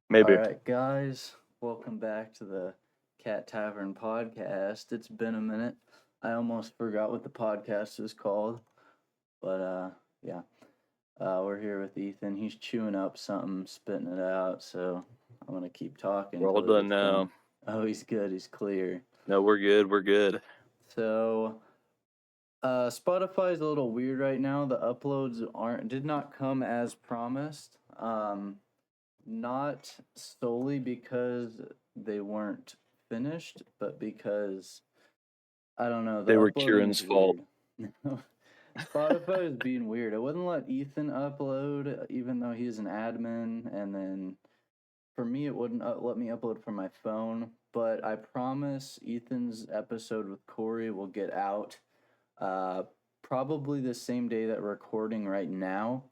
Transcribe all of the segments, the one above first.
Maybe. All right, guys, welcome back to the Cat Tavern podcast. It's been a minute. I almost forgot what the podcast is called, but yeah, we're here with Ethan. He's chewing up something, spitting it out. So I'm gonna keep talking We're all until he done gets now. done. Oh, he's good. He's clear. No, we're good. We're good. So Spotify is a little weird right now. The uploads did not come as promised. Not solely because they weren't finished, but because I don't know, the They were uploading Kieran's is fault. weird. Spotify is being weird. It wouldn't let Ethan upload, even though he's an admin, and then for me, it wouldn't let me upload from my phone. But I promise Ethan's episode with Corey will get out uh, probably the same day that we're recording right now.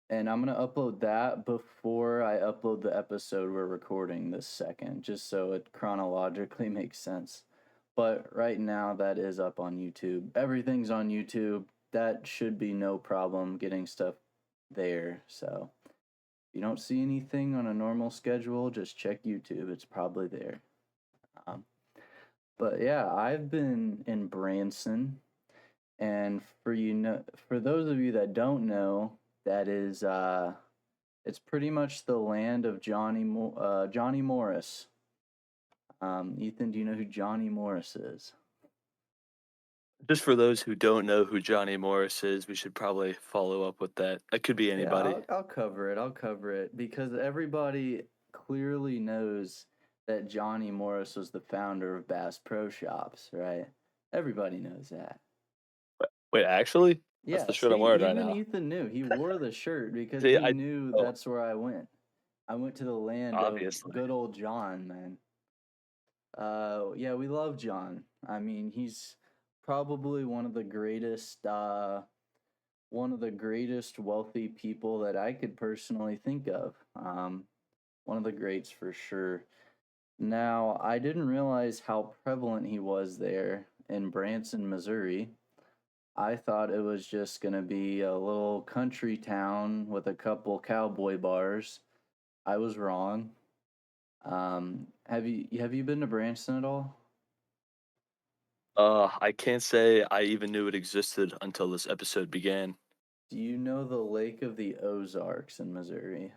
And I'm going to upload that before I upload the episode we're recording this second, just so it chronologically makes sense. But right now, that is up on YouTube. Everything's on YouTube. That should be no problem getting stuff there. So if you don't see anything on a normal schedule, just check YouTube. It's probably there. Um, but yeah, I've been in Branson, and for those of you that don't know, that is it's pretty much the land of Johnny Morris. Ethan, do you know who Johnny Morris is? Just for those who don't know who Johnny Morris is, we should probably follow up with that. That could be Yeah, anybody. I'll cover it. I'll cover it because everybody clearly knows that Johnny Morris was the founder of Bass Pro Shops, right? Everybody knows that. Wait, actually? That's Yeah, the shirt I'm see, wearing right even now. Ethan knew. He wore the shirt because See, he I knew oh, that's where I went. I went to the land of obviously. good old John, man. Yeah, we love John. I mean, he's probably one of the greatest wealthy people that I could personally think of. One of the greats for sure. Now, I didn't realize how prevalent he was there in Branson, Missouri. I thought it was just going to be a little country town with a couple cowboy bars. I was wrong. Have you been to Branson at all? I can't say I even knew it existed until this episode began. Do you know the Lake of the Ozarks in Missouri?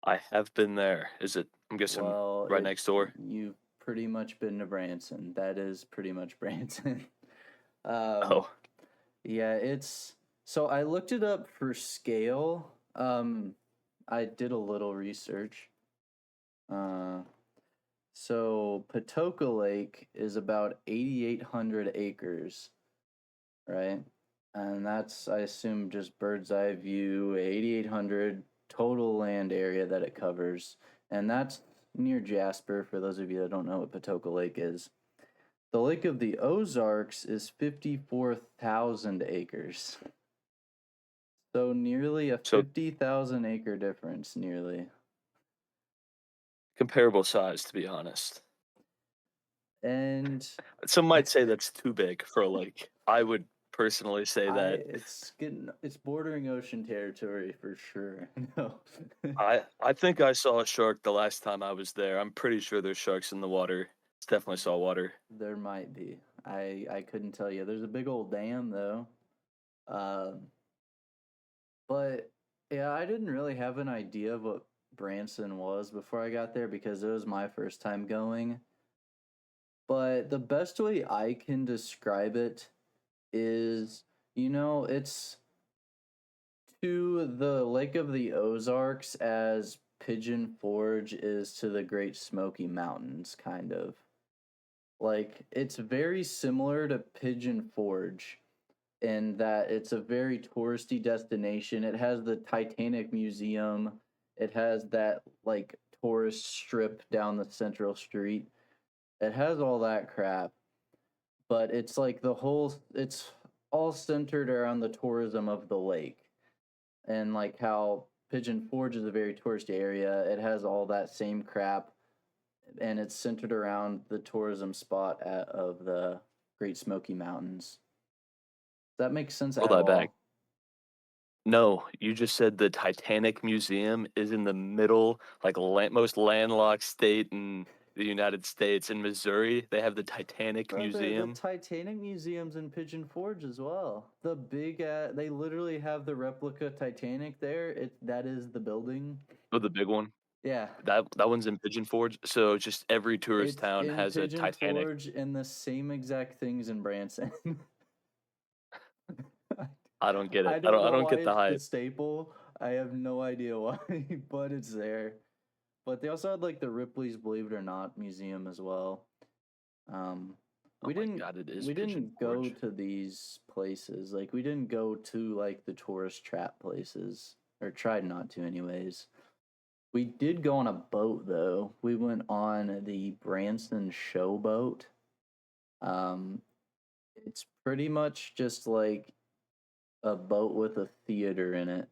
I have been there. Is it, I'm guessing, Well, right next door? you've pretty much been to Branson. That is pretty much Branson. um, Oh, yeah, it's so I looked it up for scale. I did a little research. Uh, so Patoka Lake is about 8,800 acres, right? And that's, I assume, just bird's eye view, 8,800 total land area that it covers. And that's near Jasper, for those of you that don't know what Patoka Lake is. The Lake of the Ozarks is 54,000 acres. So nearly a so 50,000 acre difference, nearly. comparable size, to be honest. And Some might say that's too big for a lake. I would personally say that it's bordering ocean territory for sure. No. I think I saw a shark the last time I was there. I'm pretty sure there's sharks in the water. It's definitely saltwater. There might be. I couldn't tell you. There's a big old dam though. Um, but yeah, I didn't really have an idea of what Branson was before I got there because it was my first time going. But the best way I can describe it is, it's to the Lake of the Ozarks as Pigeon Forge is to the Great Smoky Mountains, kind of. Like, it's very similar to Pigeon Forge in that it's a very touristy destination. It has the Titanic Museum. It has that like tourist strip down the central street. It has all that crap, but it's all centered around the tourism of the lake. And like how Pigeon Forge is a very touristy area, it has all that same crap and it's centered around the tourism spot of the Great Smoky Mountains. Does that make sense Roll at that back. all? No, you just said the Titanic Museum is in the middle, like, most landlocked state in the United States. In Missouri, they have the Titanic Bro, the Museum. Titanic Museum's in Pigeon Forge as well. The big they literally have the replica Titanic there. That is the building. Oh, the big one? Yeah, That one's in Pigeon Forge, so just every tourist it's town in has a Pigeon Titanic. Forge and the same exact things in Branson. I don't get it. I don't I know don't why get the it's the hype. staple. I have no idea why, but it's there. But they also had like the Ripley's Believe It or Not museum as well. Um, Oh we my didn't god, it is we Pigeon didn't go Forge. to these places. Like we didn't go to like the tourist trap places or tried not to anyways. We did go on a boat though. We went on the Branson show boat. Um, it's pretty much just like a boat with a theater in it.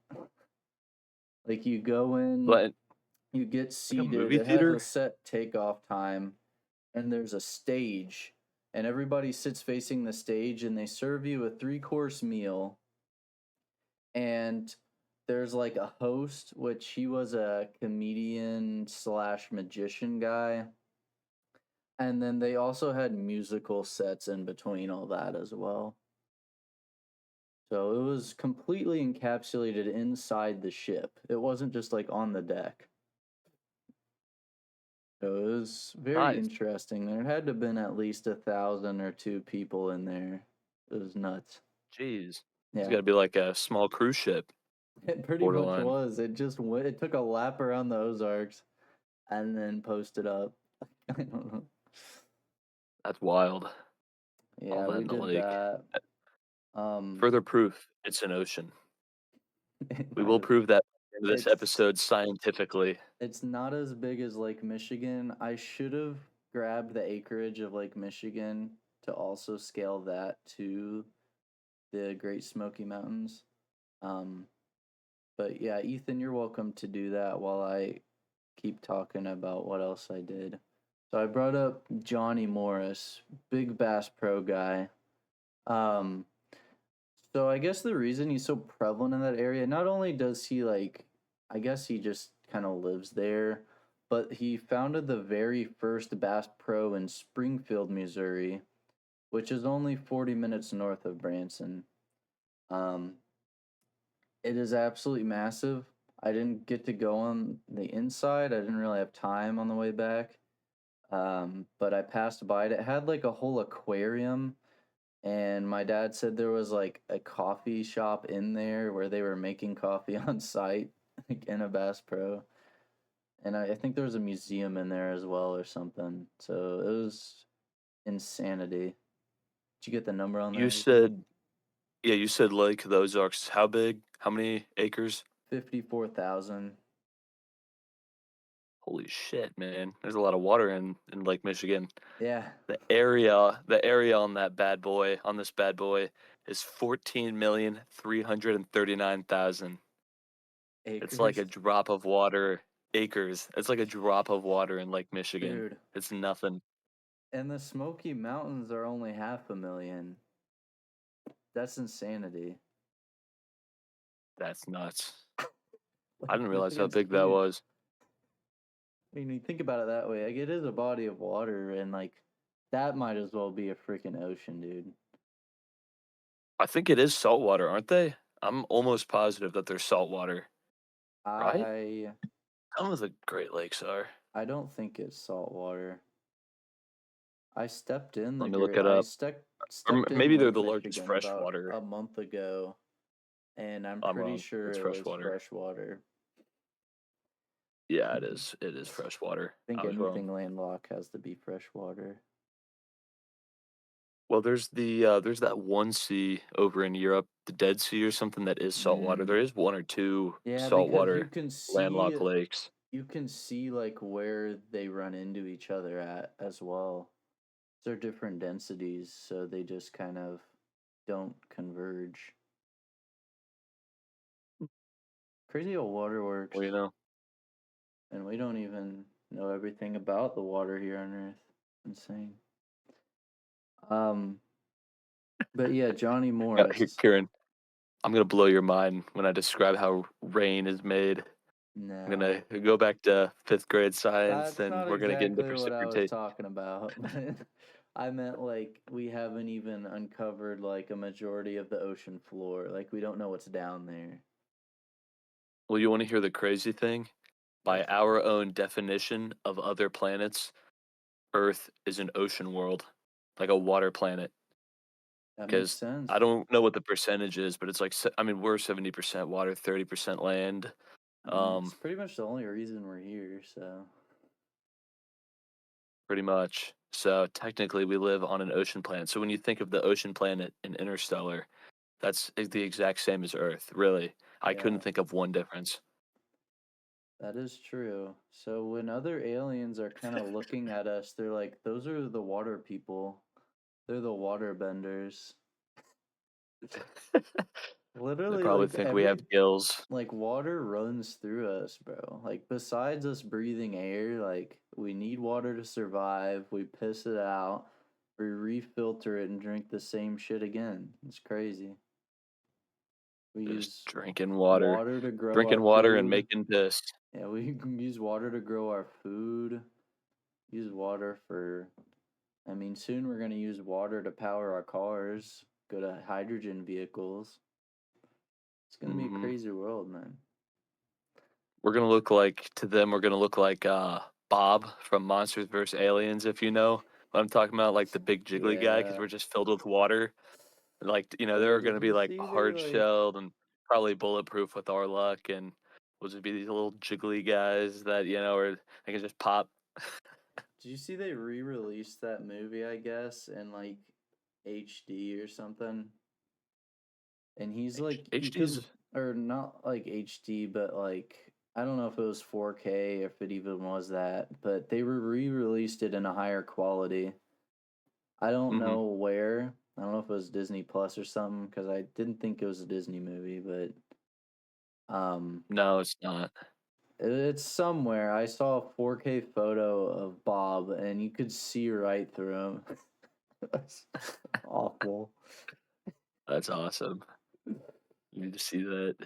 Like you go in, But you get like a seated. movie It has a theater? set takeoff time, and there's a stage, and everybody sits facing the stage, and they serve you a three-course meal. And there's like a host, which he was a comedian slash magician guy. And then they also had musical sets in between all that as well. So it was completely encapsulated inside the ship. It wasn't just like on the deck. So it was very Nice. interesting. There had to have been at least 1,000 or 2 people in there. It was nuts. Jeez. It's Yeah, gotta be like a small cruise ship, it pretty much borderline. was. It just went. It took a lap around the Ozarks and then posted up. I don't know. That's wild. All Yeah, that we in the did lake. that. Um, Further proof, it's an ocean. it We might will have. prove that in this It's episode scientifically. it's not as big as Lake Michigan. I should have grabbed the acreage of Lake Michigan to also scale that to the Great Smoky Mountains. Um, but yeah, Ethan, you're welcome to do that while I keep talking about what else I did. So I brought up Johnny Morris, big Bass Pro guy. Um, so I guess the reason he's so prevalent in that area, not only does he like, I guess he just kind of lives there, but he founded the very first Bass Pro in Springfield, Missouri, which is only 40 minutes north of Branson. Um, it is absolutely massive. I didn't get to go on the inside. I didn't really have time on the way back. But I passed by it. It had like a whole aquarium, and my dad said there was like a coffee shop in there where they were making coffee on site, like in a Bass Pro. And I think there was a museum in there as well or something. So it was insanity. Did you get the number on You that, Ethan? said yeah, you said Lake of the Ozarks. How big? How many acres? 54,000. Holy shit, man. There's a lot of water in Lake Michigan. Yeah, The area on that bad boy, on this bad boy, is 14,339,000. It's like a acres. drop of water acres. It's like a drop of water in Lake Michigan. Dude. It's nothing. And the Smoky Mountains are only 500,000. That's insanity. That's nuts. I Like didn't realize how Michigan's big that huge. was. I mean, you think about it that way. Like it is a body of water, and like that might as well be a freaking ocean, dude. I think it is saltwater, aren't they? I'm almost positive that they're saltwater, right? I Some of the Great Lakes are. I don't think it's salt water. I stepped in the Let me look great. it I up. stepped Or stepped in maybe they're Lake the largest Michigan about freshwater. a month ago, and I'm I'm pretty wrong. sure It's it was freshwater. freshwater. Yeah, it is. It is freshwater. I think I was wrong. anything landlocked has to be freshwater. Well, there's that one sea over in Europe, the Dead Sea or something that is saltwater. Mm. There is one or two Yeah, because saltwater landlocked lakes. you can see like where they run into each other at as well. They're different densities, so they just kind of don't converge. Crazy how water works, Well, you know, and we don't even know everything about the water here on Earth. Insane. Um, but yeah, Johnny yeah, here, Morris. Kieran. I'm gonna blow your mind when I describe how rain is made. I'm gonna No, go back to 5th grade science, that's and not we're gonna get into exactly what I was precipitation. talking about. I meant like we haven't even uncovered like a majority of the ocean floor. Like we don't know what's down there. Well, you wanna hear the crazy thing? By What's that? our own definition of other planets, Earth is an ocean world, like a water planet. That makes Because I sense. don't know what the percentage is, but it's like I mean, we're 70% water, 30% land. I mean, it's Um, pretty much the only reason we're here, so Pretty much. So technically, we live on an ocean planet. So when you think of the ocean planet in Interstellar, that's the exact same as Earth. Really, I couldn't yeah, think of one difference. that is true. So when other aliens are kind of looking at us, they're like, those are the water people. They're the water benders. They Literally, probably like think we have gills. like water runs through us, bro. Like besides us breathing air, like we need water to survive. We piss it out, we refilter it and drink the same shit again. It's crazy. We Just use water to grow drinking our water and food. making piss. Yeah, we can use water to grow our food. Use water for I mean, soon we're gonna use water to power our cars, go to hydrogen vehicles. It's gonna be a Hmm. crazy world, man. We're gonna look like to them. We're gonna look like Bob from Monsters vs. Aliens, if you know what I'm talking about, like the big jiggly guy, because Yeah. we're just filled with water. Like, Bro, they're did gonna be, you like, see they hard like shelled and probably bulletproof with our luck, and we'll just be these little jiggly guys that, are they can just pop. did you see they re-released that movie, I guess, in like HD or something? And he's like you could HD's. or not like HD, but like I don't know if it was 4K, if it even was that, but they re-released it in a higher quality. I don't Mhm. know where. I don't know if it was Disney Plus or something because I didn't think it was a Disney movie, but um, No, it's not. it's somewhere. I saw a 4K photo of Bob, and you could see right through him. That's awful. That's awesome. You need to see that.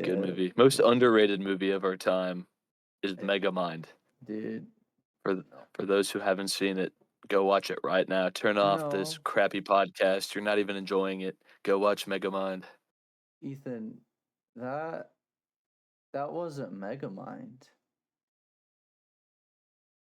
Good Yeah, movie. Most underrated movie of our time is eh, Megamind. dude. For th for those who haven't seen it, go watch it right now. Turn You off this know, crappy podcast. You're not even enjoying it. Go watch Megamind. Ethan, that that wasn't Megamind.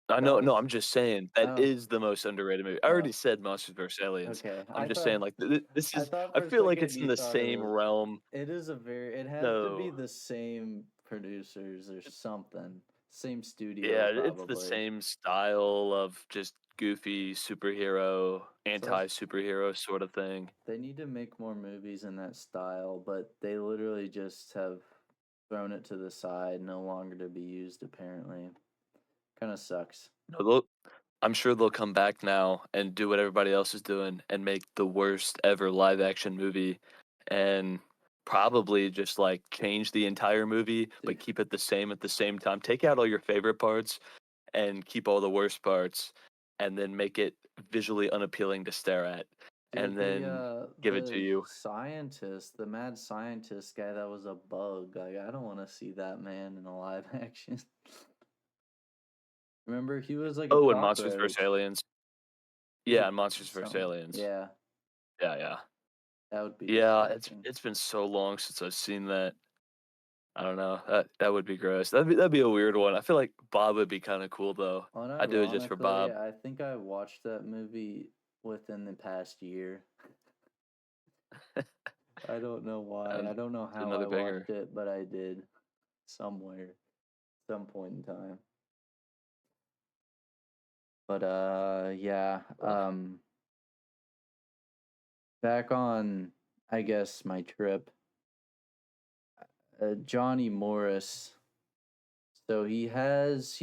I That know, no, was I'm just saying that oh is the most underrated movie. I oh already said Monsters vs. Aliens. okay. I'm just saying, like, this I is thought I for a feel like second it's in you the thought it same was. realm. It is a very. It has to be No. the same producers or something. Same studio Yeah, it's the probably. same style of just goofy superhero, So anti-superhero sort of thing. they need to make more movies in that style, but they literally just have thrown it to the side, no longer to be used apparently. Kind of sucks. No, I'm sure they'll come back now and do what everybody else is doing and make the worst ever live action movie and probably just like change the entire movie Dude, but keep it the same at the same time. Take out all your favorite parts and keep all the worst parts and then make it visually unappealing to stare at and dude, then give it to the you. scientist, the mad scientist guy that was a bug. Like I don't want to see that man in a live action. Remember, he was like a Oh, and Monsters vs. cockroach. Aliens. He was Yeah, and Monsters vs. something. Aliens. Yeah, Yeah, yeah. that would be Yeah, it's disgusting. it's been so long since I've seen that. I don't know. That would be gross. That'd be a weird one. I feel like Bob would be kind of cool though. I'd do it just for Unironically, Bob. I think I watched that movie within the past year. I don't know why. I don't know It's how I another watched banger. it, but I did somewhere, some point in time. But yeah. Ugh. Back on, I guess my trip. Johnny Morris. So he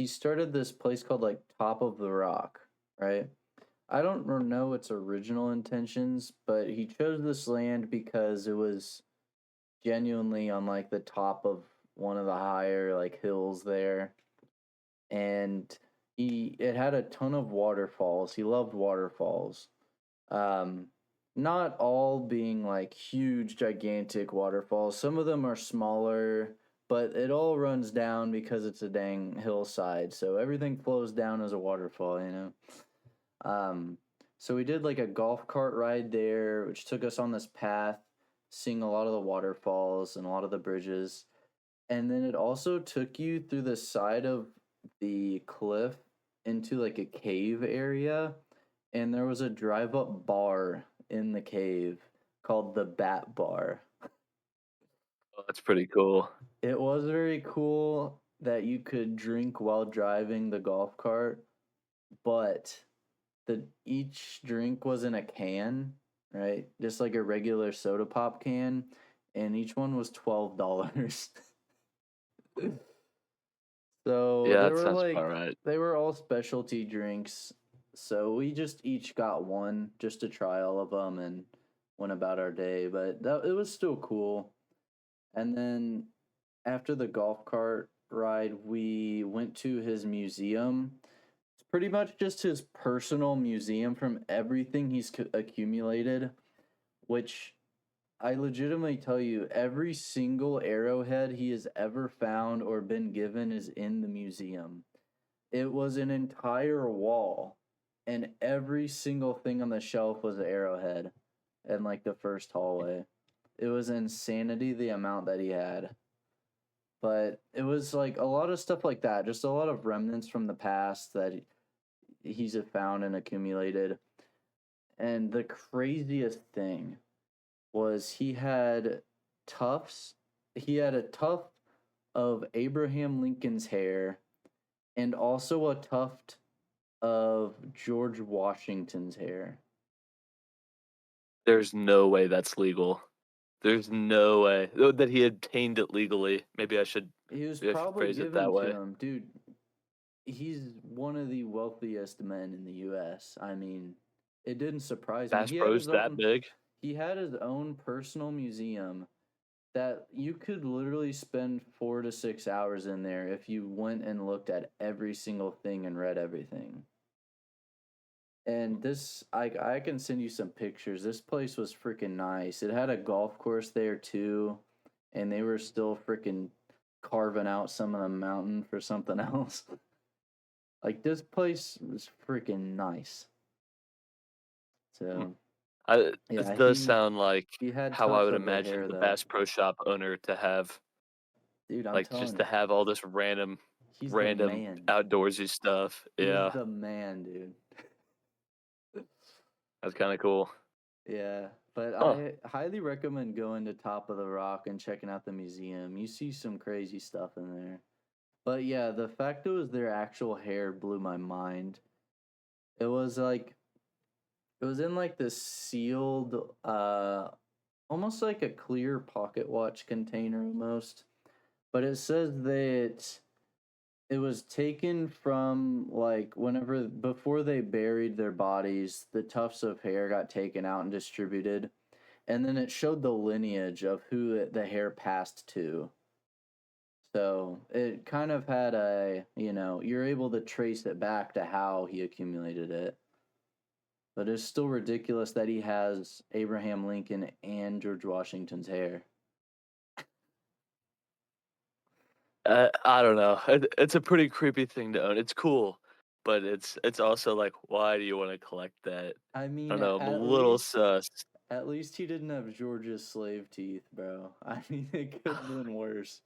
started this place called like Top of the Rock, right? I don't know its original intentions, but he chose this land because it was genuinely on like the top of one of the higher like hills there, and he it had a ton of waterfalls. He loved waterfalls. Um, not all being like huge, gigantic waterfalls. Some of them are smaller, but it all runs down because it's a dang hillside. So everything flows down as a waterfall, you know? Um, so we did like a golf cart ride there, which took us on this path, seeing a lot of the waterfalls and a lot of the bridges. And then it also took you through the side of the cliff into like a cave area. And there was a drive up bar in the cave called the Bat Bar. Oh, that's pretty cool. It was very cool that you could drink while driving the golf cart, but the each drink was in a can, right? Just like a regular soda pop can, and each one was $12. So Yeah, they that were sounds about like right. they were all specialty drinks. So we just each got one just to try all of them and went about our day, but it was still cool. And then after the golf cart ride, we went to his museum. It's pretty much just his personal museum from everything he's accumulated, which I legitimately tell you, every single arrowhead he has ever found or been given is in the museum. It was an entire wall, and every single thing on the shelf was an arrowhead in like the first hallway. It was insanity the amount that he had. But it was like a lot of stuff like that, just a lot of remnants from the past that he's found and accumulated. And the craziest thing was tufts. He had a tuft of Abraham Lincoln's hair and also a tuft of George Washington's hair. There's no way that's legal. There's no way that he obtained it legally. He was Maybe I should probably phrase it given that to way. him. Dude, he's one of the wealthiest men in the US. I mean, it didn't surprise me. Bass Pro's that big? He had his own personal museum that you could literally spend 4 to 6 hours in there if you went and looked at every single thing and read everything. And this, I can send you some pictures. This place was freaking nice. It had a golf course there too, and they were still freaking carving out some of the mountain for something else. Like this place was freaking nice. Hmm. So This yeah, does sound like he had how I tufts would of the imagine hair the though. Bass Pro Shop owner to have, Dude, I'm like, just telling to you, have all this random he's the random man. outdoorsy stuff. He's Yeah, the man, dude. that's kinda cool. Yeah, but Huh. I highly recommend going to Top of the Rock and checking out the museum. You see some crazy stuff in there. But yeah, the fact it was their actual hair blew my mind. It was like it was in like this sealed almost like a clear pocket watch container almost. But it says that it was taken from like whenever before they buried their bodies, the tufts of hair got taken out and distributed. And then it showed the lineage of who the hair passed to. So it kind of had you're able to trace it back to how he accumulated it. But it's still ridiculous that he has Abraham Lincoln and George Washington's hair. I don't know. It's a pretty creepy thing to own. It's cool, but it's also like, why do you wanna collect that? I I mean, don't know, I'm a little sus. at least he didn't have George's slave teeth, bro. I mean, it could have been worse.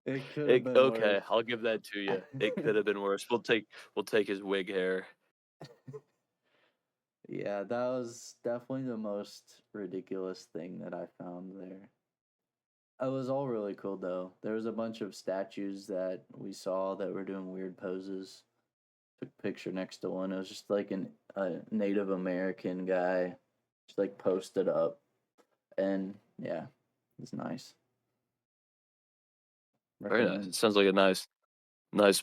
It could have been Okay, worse. I'll give that to you. It could have been worse. We'll take his wig hair. Yeah, that was definitely the most ridiculous thing that I found there. It was all really cool though. There was a bunch of statues that we saw that were doing weird poses. Took a picture next to one. It was just like a Native American guy, just like posted up, and yeah, it's nice. Very nice. It Recommend. sounds like a nice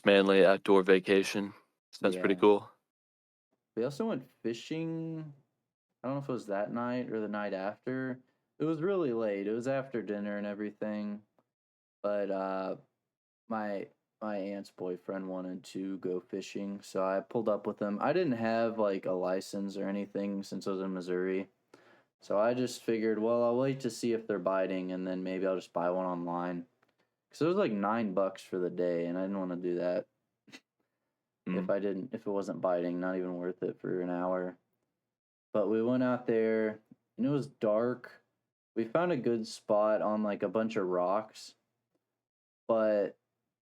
manly outdoor vacation. Sounds pretty Yeah. cool. We also went fishing. I don't know if it was that night or the night after. It was really late. It was after dinner and everything. But my my aunt's boyfriend wanted to go fishing, so I pulled up with him. I didn't have like a license or anything since I was in Missouri, So I just figured, well, I'll wait to see if they're biting, and then maybe I'll just buy one online. Because it was like $9 for the day, and I didn't want to do that Mm. if it wasn't biting, not even worth it for an hour. But we went out there, and it was dark. We found a good spot on like a bunch of rocks, but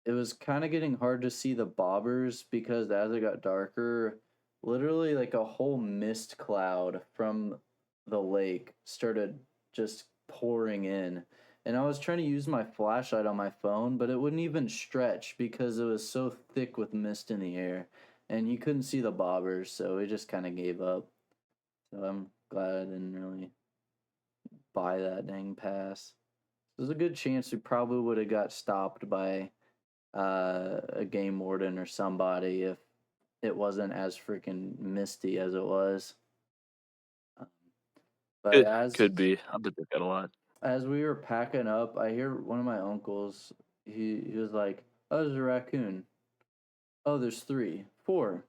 it was kind of getting hard to see the bobbers because as it got darker, literally like a whole mist cloud from the lake started just pouring in. And I was trying to use my flashlight on my phone, but it wouldn't even stretch because it was so thick with mist in the air. And you couldn't see the bobbers, so we just kind of gave up. So I'm glad I didn't really buy that dang pass. There's a good chance we probably would have got stopped by a game warden or somebody if it wasn't as freaking misty as it was. Um, But Could be. I bet they got a lot. as we were packing up, I hear one of my uncles. He was like, "Oh, there's a raccoon. Oh, there's three, four,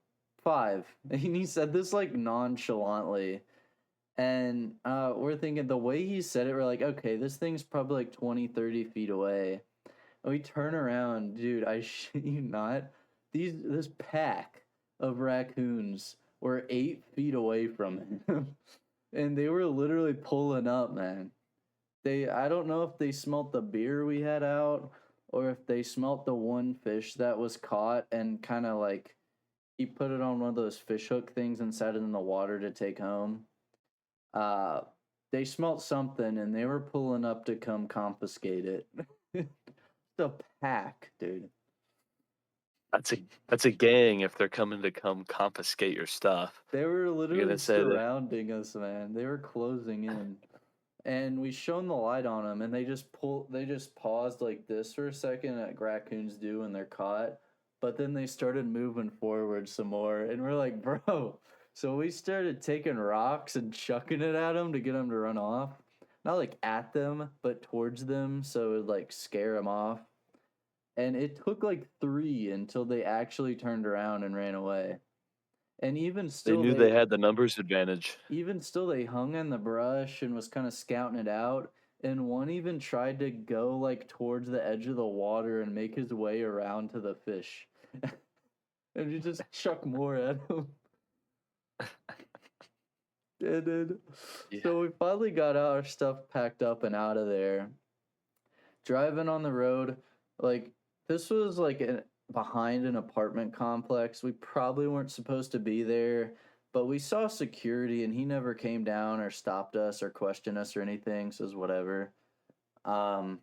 five." And he said this like nonchalantly. And we're thinking the way he said it, we're like, okay, this thing's probably like 20, 30 feet away. And we turn around, dude, I shit you not. This pack of raccoons were 8 feet away from him. And they were literally pulling up, man. I don't know if they smelt the beer we had out or if they smelt the one fish that was caught and kind of like he put it on one of those fish hook things and set it in the water to take home. Uh, they smelt something and they were pulling up to come confiscate it. The pack, dude. That's a that's a gang if they're coming to come confiscate your stuff. They were You're literally gonna say that surrounding us, man. They were closing in. And we shone the light on them and they just paused like this for a second like raccoons do when they're caught. But then they started moving forward some more and we're like, bro. So we started taking rocks and chucking it at them to get them to run off. Not like at them, but towards them so it would like scare them off. And it took like three until they actually turned around and ran away. And they knew they had the numbers advantage. even still they hung in the brush and was kind of scouting it out. And one even tried to go like towards the edge of the water and make his way around to the fish. And you just chuck more at him. And then, Yeah. so we finally got our stuff packed up and out of there. Driving on the road, like this was like behind an apartment complex. We probably weren't supposed to be there, but we saw security and he never came down or stopped us or questioned us or anything, so it was whatever. Um,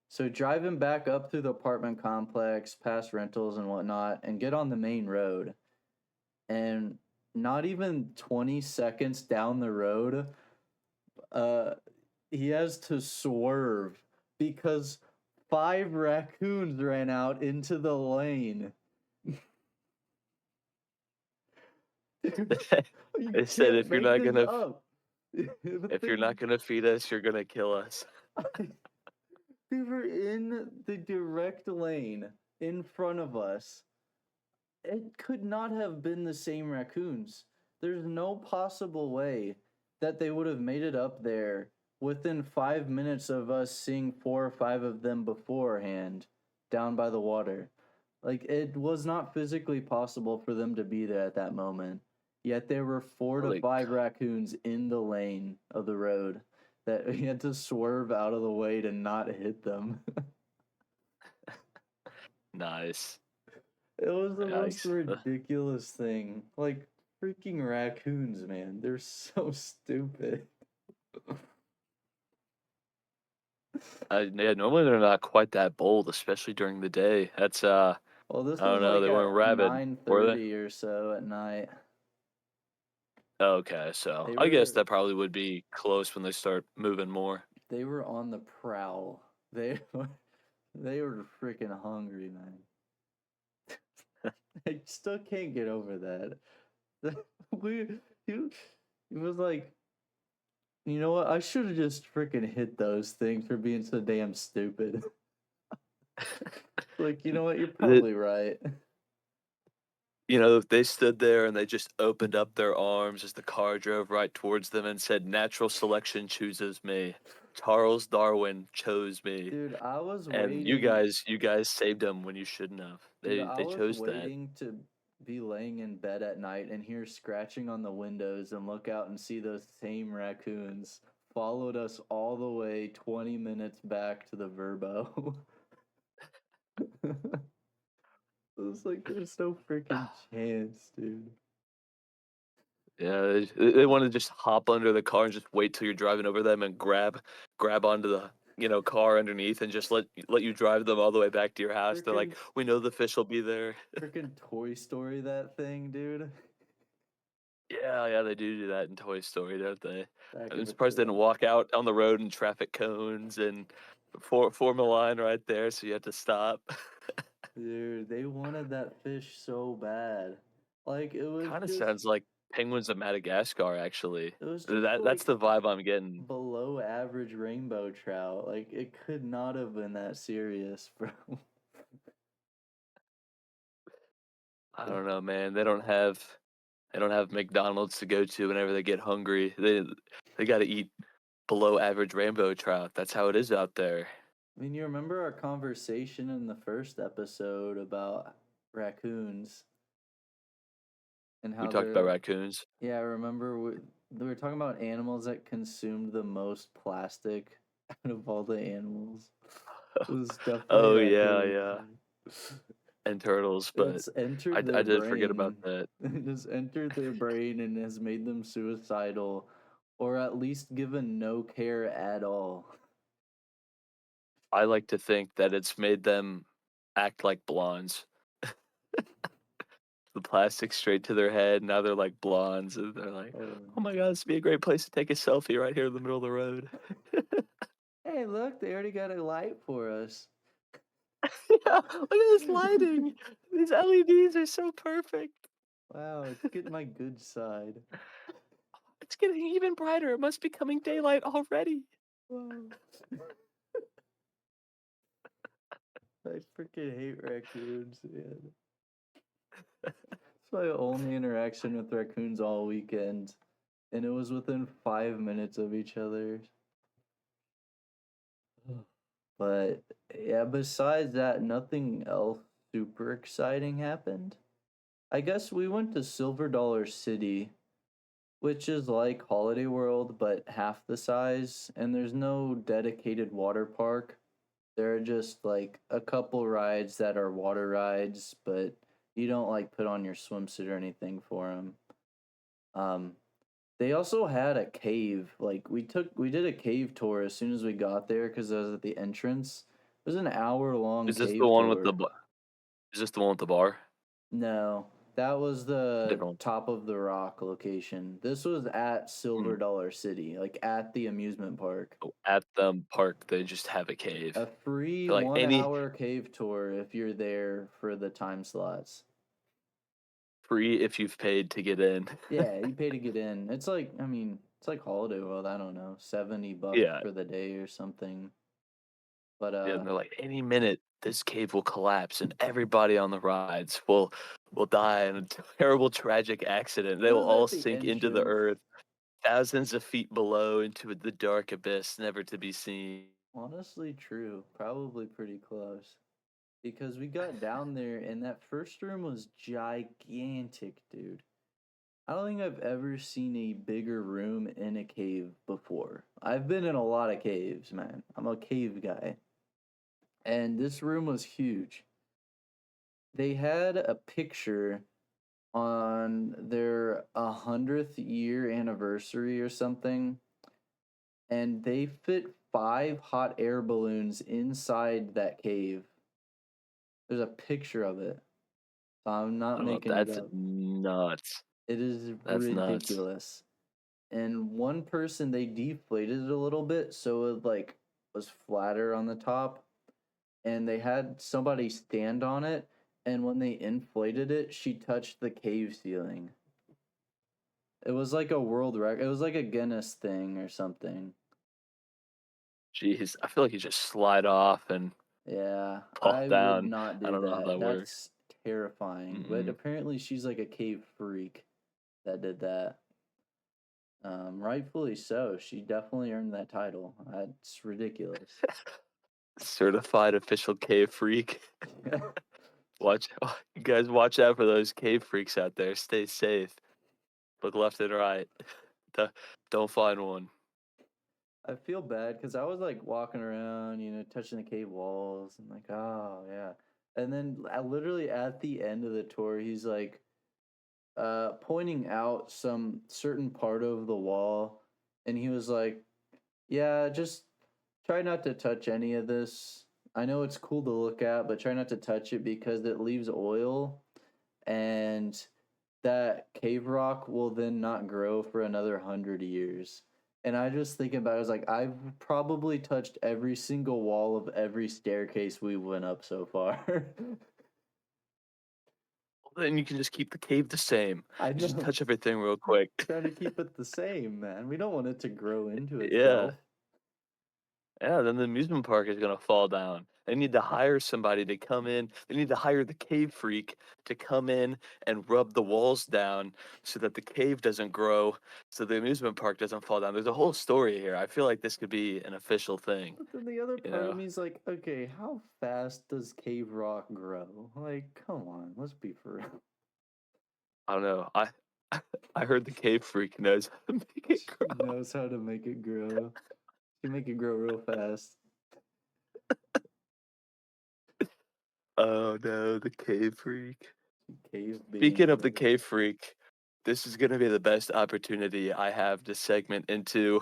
so driving back up through the apartment complex, past rentals and whatnot, and get on the main road. And not even 20 seconds down the road, uh, he has to swerve because five raccoons ran out into the lane. You They said can't make this up. if you're not gonna feed us, you're gonna kill us. They were in the direct lane in front of us. It could not have been the same raccoons. There's no possible way that they would have made it up there within 5 minutes of us seeing four or five of them beforehand down by the water. Like, it was not physically possible for them to be there at that moment. Yet there were four to Holy five raccoons in the lane of the road that we had to swerve out of the way to not hit them. nice. It was the most Yikes. ridiculous thing. Like freaking raccoons, man. They're so stupid. Yeah, normally they're not quite that bold, especially during the day. That's Well, this I was don't know, like they weren't at rabid, were they? 9:30 or so at night. Okay, so They I guess were that probably would be close when they start moving more. they were on the prowl. They were freaking hungry, man. I still can't get over that. we he was like, you know what? I should have just freaking hit those things for being so damn stupid. Like, you know what? You're The probably right. they stood there and they just opened up their arms as the car drove right towards them and said, "Natural selection chooses me. Charles Darwin chose me." Dude, I was And waiting. you guys saved them when you shouldn't have. Dude, They I they was chose that. waiting to be laying in bed at night and hear scratching on the windows and look out and see those same raccoons followed us all the way 20 minutes back to the Verbo. It was like there's no freaking chance, dude. Yeah, they wanna just hop under the car and just wait till you're driving over them and grab onto the, car underneath and just let you drive them all the way back to your house. They're like, Freaking "We know the fish will be there." freaking Toy Story that thing, dude. Yeah, yeah, they do that in Toy Story, don't they? Back I'm in the surprised they didn't day. walk out on the road in traffic cones and form a line right there, so you had to stop. Dude, they wanted that fish so bad. Like Kinda sounds like Penguins of Madagascar, actually. it was just That's like the vibe I'm getting. below average rainbow trout. Like it could not have been that serious, bro. I don't know, man. They don't have McDonald's to go to whenever they get hungry. They gotta eat below average rainbow trout. That's how it is out there. I mean, you remember our conversation in the first episode about raccoons and We how talked about they're raccoons. yeah, I remember we were talking about animals that consumed the most plastic out of all the animals. It was definitely Oh, yeah, raccoons, yeah, dude. and turtles, but It's entered I their did forget about brain. that. It has entered their brain and has made them suicidal, or at least given no care at all. I like to think that it's made them act like blondes. The plastic straight to their head, now they're like blondes, and they're like, Oh. "Oh my god, this would be a great place to take a selfie right here in the middle of the road." Hey, look, they already got a light for us. Yeah, look at this lighting. These LEDs are so perfect. Wow, it's getting my good side. It's getting even brighter. It must be coming daylight already. Wow. I freaking hate raccoons, man. It's my only interaction with raccoons all weekend, and it was within 5 minutes of each other. Ugh. But yeah, besides that, nothing else super exciting happened. I guess we went to Silver Dollar City, which is like Holiday World, but half the size, and there's no dedicated water park. There are just like a couple rides that are water rides, but you don't like put on your swimsuit or anything for them. Um, they also had a cave. Like we did a cave tour as soon as we got there because I was at the entrance. It was an hour long Is this the cave one with the tour. ba is this the one with the bar? No, that was the Different one. top of the rock location. This was at Silver Mm. Dollar City, like at the amusement park. Oh, at the park, they just have a cave. A free Like, one any hour cave tour if you're there for the time slots. free if you've paid to get in. Yeah, you pay to get in. It's like, I mean, it's like Holiday World, I don't know, $70 Yeah, for the day or something. But yeah, and they're like, "Any minute, this cave will collapse, and everybody on the rides will die in a terrible, tragic accident. it They will was all at the sink into the entrance. earth, thousands of feet below into the dark abyss, never to be seen." Honestly, true. Probably pretty close. Because we got down there and that first room was gigantic, dude. I don't think I've ever seen a bigger room in a cave before. I've been in a lot of caves, man. I'm a cave guy. And this room was huge. They had a picture on their 100th year anniversary or something, and they fit 5 hot air balloons inside that cave. There's a picture of it. So I'm not Oh, making it that's up. nuts. It is That's nuts. ridiculous. And one person they deflated it a little bit so it like was flatter on the top, and they had somebody stand on it, and when they inflated it, she touched the cave ceiling. It was like a world record. It was like a Guinness thing or something. Jeez, I feel like you just slide off and Yeah, fall I would down. not I do don't know how that. that works. That's terrifying. But Mm-mm. apparently, she's like a cave freak that did that. Rightfully so. She definitely earned that title. It's ridiculous. Certified official cave freak. Watch, you guys watch out for those cave freaks out there. Stay safe. Look left and right. Do- Don't find one. I feel bad because I was like walking around, touching the cave walls and like, oh yeah. And then literally at the end of the tour, he's like pointing out some certain part of the wall, and he was like, yeah, just try not to touch any of this. I know it's cool to look at, but try not to touch it because it leaves oil, and that cave rock will then not grow for another 100 years. And I just thinking about it, I was like, I've probably touched every single wall of every staircase we went up so far. Well, then you can just keep the cave the same. I Just know. touch everything real quick. Trying to keep it the same, man. We don't want it to grow into Yeah. itself. Yeah, then the amusement park is gonna fall down. They need to hire somebody to come in. They need to hire the cave freak to come in and rub the walls down so that the cave doesn't grow, so the amusement park doesn't fall down. There's a whole story here. I feel like this could be an official thing, But then the other you part of know? me is like, okay, how fast does cave rock grow? Like, come on, let's be for real. I don't know. I heard the cave freak knows how to make it She grow. knows how to make it grow. She make it grow real fast. Oh no, the cave freak. Cave Speaking being of the over. cave freak, this is gonna be the best opportunity I have to segment into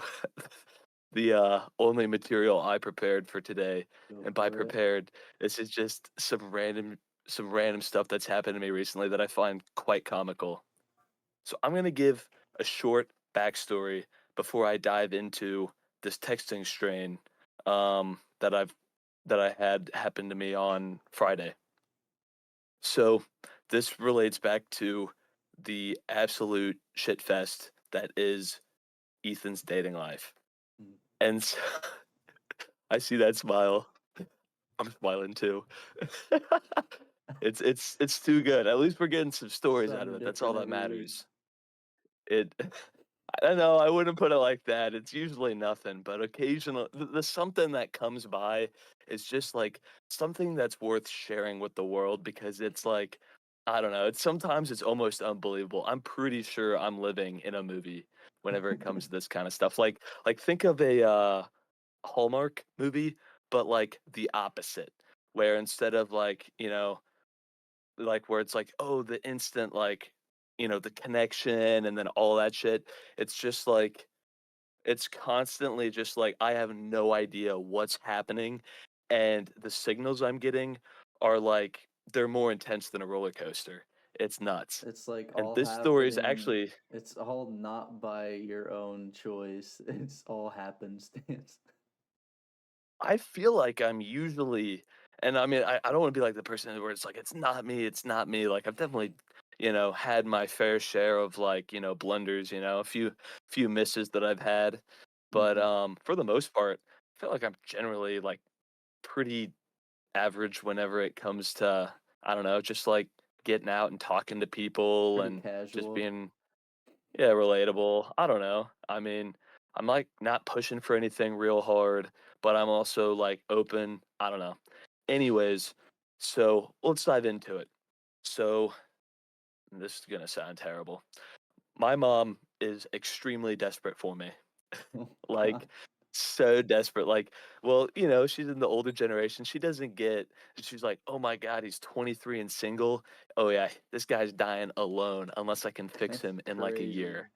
the only material I prepared for today. Go And by for it. prepared, this is just some random stuff that's happened to me recently that I find quite comical. So I'm gonna give a short backstory before I dive into this texting strain that I had happen to me on Friday. So this relates back to the absolute shit fest that is Ethan's dating life. Mm. And so, I see that smile. I'm smiling too. It's too good. At least we're getting some stories out of Something it. That's all different that every week. matters. It I don't know, I wouldn't put it like that. It's usually nothing, but occasional the something that comes by is just like something that's worth sharing with the world because it's like I don't know, it's sometimes it's almost unbelievable. I'm pretty sure I'm living in a movie whenever it comes to this kind of stuff. Like think of a Hallmark movie, but like the opposite, where instead of like, like where it's like, oh, the instant like, the connection and then all that shit, it's just like it's constantly just like I have no idea what's happening and the signals I'm getting are like they're more intense than a roller coaster. It's nuts. It's like And all this story is happening. actually It's all not by your own choice. It's all happenstance. I feel like I'm usually and I mean, I don't wanna be like the person where it's like, it's not me." Like, I've definitely, had my fair share of, like, blunders, a few misses that I've had. But, Hmm. for the most part, I feel like I'm generally, like, pretty average whenever it comes to, I don't know, just, like, getting out and talking to people Pretty and just casual. being yeah, relatable. I don't know. I mean, I'm like not pushing for anything real hard, but I'm also like open. I don't know. Anyways, so let's dive into it. So this is gonna sound terrible. My mom is extremely desperate for me. Oh God. Like so desperate. Like, well, she's in the older generation. She doesn't get she's like, "Oh my god, he's 23 and single. Oh yeah, this guy's dying alone unless I can fix That's him in like a crazy. year."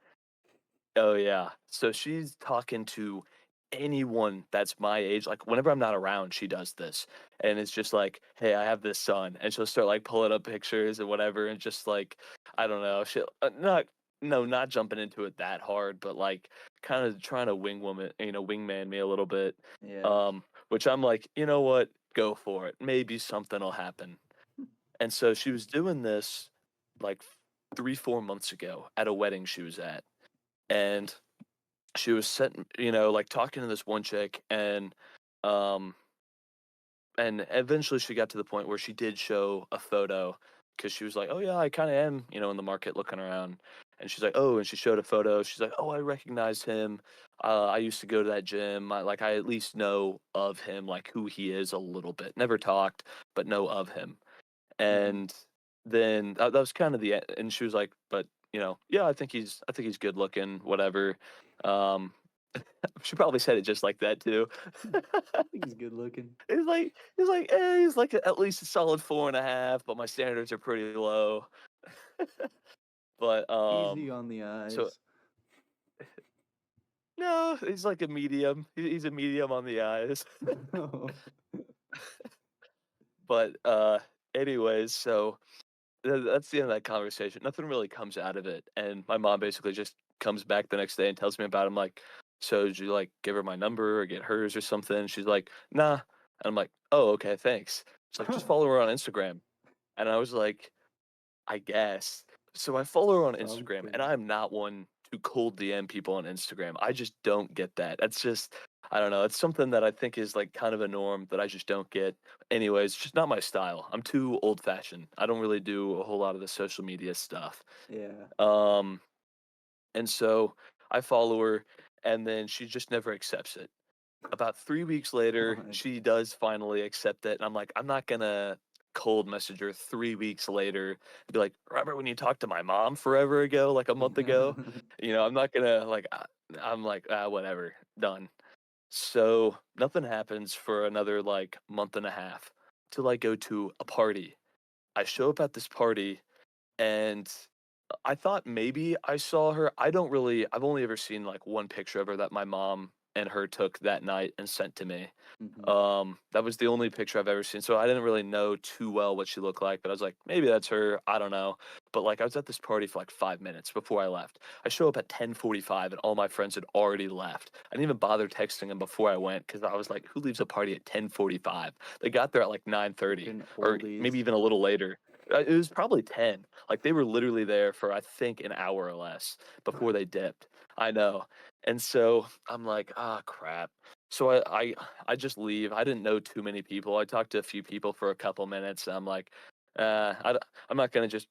Oh, yeah. So she's talking to anyone that's my age. Like, whenever I'm not around, she does this. And it's just like, "Hey, I have this son." And she'll start, like, pulling up pictures and whatever, and just, like, I don't know, she'll not no, not jumping into it that hard, but, like, kinda trying to wingman me a little bit. Yeah. Which I'm like, "You know what? Go for it. Maybe something'll happen." And so she was doing this, like, 3, 4 months ago at a wedding she was at. And she was sitting, like talking to this one chick um and eventually she got to the point where she did show a photo because she was like, "Oh, yeah, I kinda am, in the market looking around." And she's like, "Oh," and she showed a photo. She's like, "Oh, I recognize him. I used to go to that gym. I at least know of him, like, who he is a little bit. Never talked, but know of him." Mhm. And then that was kind of the e and she was like, "But, yeah, I think he's good looking, whatever." Um, she probably said it just like that too. I think he's good looking. He's like at least a solid 4.5, but my standards are pretty low. But, Easy on the so eyes. no, he's like a medium. He's a medium on the eyes. But, anyways, so that's the end of that conversation. Nothing really comes out of it, and my mom basically just comes back the next day and tells me about him, like, "So did you, like, give her my number or get hers or something?" She's like, "Nah." And I'm like, "Oh, okay, thanks." She's like, "Just follow her on Instagram." And I was like, I guess. So I follow her on Instagram, and Something. I'm not one to cold DM people on Instagram. I just don't get that. That's just I don't know. It's something that I think is like kind of a norm that I just don't get. Anyways, it's just not my style. I'm too old fashioned. I don't really do a whole lot of the social media stuff. Yeah. Um, and so I follow her, and then she just never accepts it. About 3 weeks later, What? she does finally accept it, and I'm like, "I'm not gonna cold message her 3 weeks later and be like, 'Remember when you talked to my mom forever ago, like a month ago?'" I'm not gonna, like, I'm like, "Ah, whatever, done." So, nothing happens for another, like, month and a half till I go to a party. I show up at this party, and I thought maybe I saw her. I've only ever seen, like, one picture of her that my mom and her took that night and sent to me. Mhm. That was the only picture I've ever seen, so I didn't really know too well what she looked like, but I was like, "Maybe that's her, I don't know." But, like, I was at this party for, like, 5 minutes before I left. I show up at 10:45 and all my friends had already left. I didn't even bother texting them before I went because I was like, "Who leaves a party at 10:45?" They got there at, like, 9:30 Fucking or maybe oldies. even a little later. It was probably 10. Like, they were literally there for, I think, an hour or less before they dipped. I know. And so, I'm like, "Ah, crap." So I just leave. I didn't know too many people. I talked to a few people for a couple minutes. And I'm like, I'm not gonna just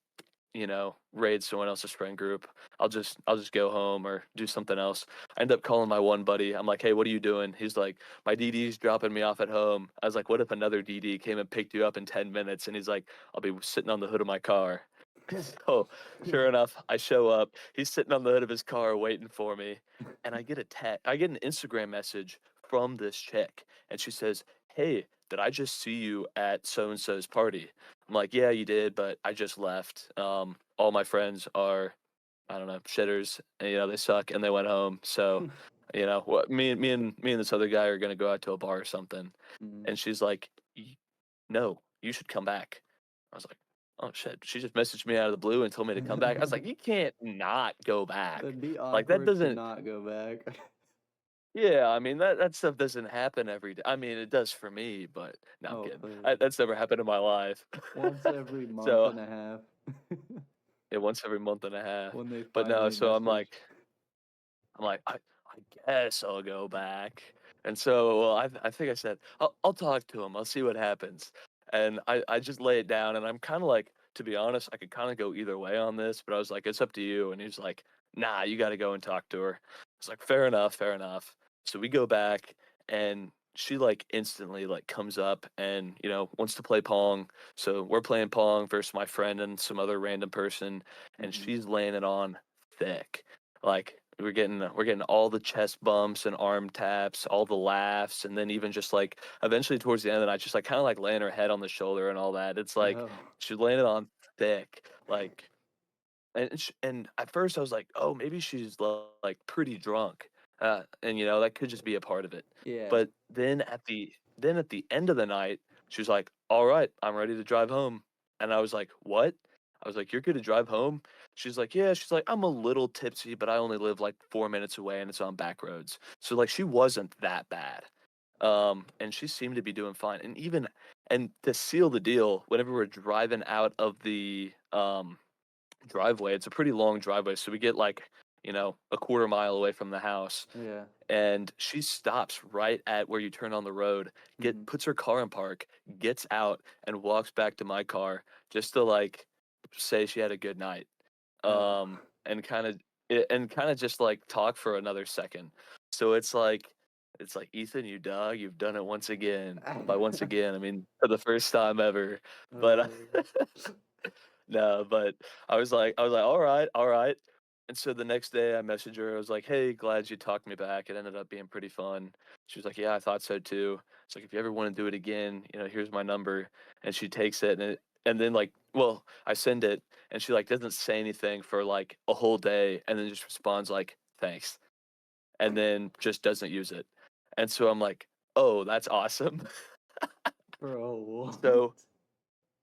raid someone else's friend group. I'll just go home or do something else. I end up calling my one buddy. I'm like, hey, what are you doing? He's like, my DD's dropping me off at home. I was like, what if another DD came and picked you up in 10 minutes? And he's like, I'll be sitting on the hood of my car. So sure enough, I show up. He's sitting on the hood of his car waiting for me, and I get an Instagram message from this chick, and she says, "Hey, did I just see you at so and so's party?" I'm like, "Yeah, you did, but I just left. All my friends are, I don't know, shitters, and, they suck, and they went home. So, what me and this other guy are gonna go out to a bar or something." Mhm. And she's like, No, you should come back." I was like, "Oh, shit." She just messaged me out of the blue and told me to come back. I was like, "You can't not go back." It'd be Like, that awkward to doesn't not go back. yeah, I mean, that stuff doesn't happen every day. I mean, it does for me, but no, I'm Oh, kidding. clearly. That's never happened in my life. Once every month So, and a half yeah, once every month and a half. when they But no, finally so message. I'm like, I guess I'll go back. And so, well, I think I said, I'll talk to him. I'll see what happens. And I just lay it down, and I'm kind of like, to be honest, I could kind of go either way on this, but I was like, it's up to you. And he's like, nah, you got to go and talk to her. It's like, fair enough, fair enough. So we go back, and she like instantly like comes up and wants to play pong. So we're playing pong versus my friend and some other random person, and Mhm. she's laying it on thick. Like we're getting all the chest bumps and arm taps, all the laughs, and then even just like eventually towards the end of the night, just like kind of like laying her head on the shoulder and all that. It's like Oh. she's laying it on thick, like and at first I was like, oh, maybe she's like pretty drunk, and that could just be a part of it. Yeah. But then at the end of the night, she was like, all right, I'm ready to drive home, and I was like, what? I was like, you're good to drive home? She's like, yeah. She's like, I'm a little tipsy, but I only live like 4 minutes away, and it's on back roads. So like, she wasn't that bad. And she seemed to be doing fine. And to seal the deal, whenever we're driving out of the driveway. It's a pretty long driveway, so we get like, a quarter mile away from the house, Yeah. and she stops right at where you turn on the road, Mhm. puts her car in park, gets out, and walks back to my car just to like say she had a good night, Oh. and kinda just, like, talk for another second. So it's like, "Ethan, you dog, you've done it once again." By once again, I mean for the first time ever, but, Oh. no, but I was like, "Alright, alright." And so the next day I messaged her, I was like, "Hey, glad you talked me back, it ended up being pretty fun." She was like, "Yeah, I thought so too." It's like, "If you ever wanna do it again, here's my number." And she takes it and then, like well, I send it, and she, like, doesn't say anything for, like, a whole day, and then just responds like, "Thanks," and then just doesn't use it. And so I'm like, "Oh, that's awesome." Bro, what? So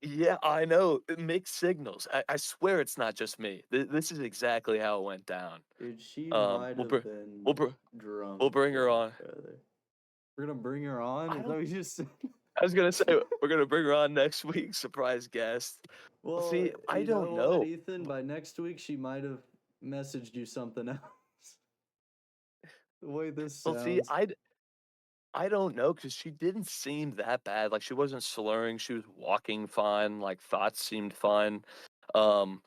yeah, I know, mixed signals. I swear it's not just me. This is exactly how it went down. Dude, she Um, might we'll have br we'll been br we'll drunk, bring her drunk, on. brother. We're gonna bring her on? I Is that don't what you just said? I was gonna say we're gonna bring her on next week, surprise guest. Well, Well, see, I you don't know what, know. Ethan? By next week, she might have messaged you something else. The way this Well, see, sounds. I don't know because she didn't seem that bad, like, she wasn't slurring, she was walking fine, like, thoughts seemed fine, um,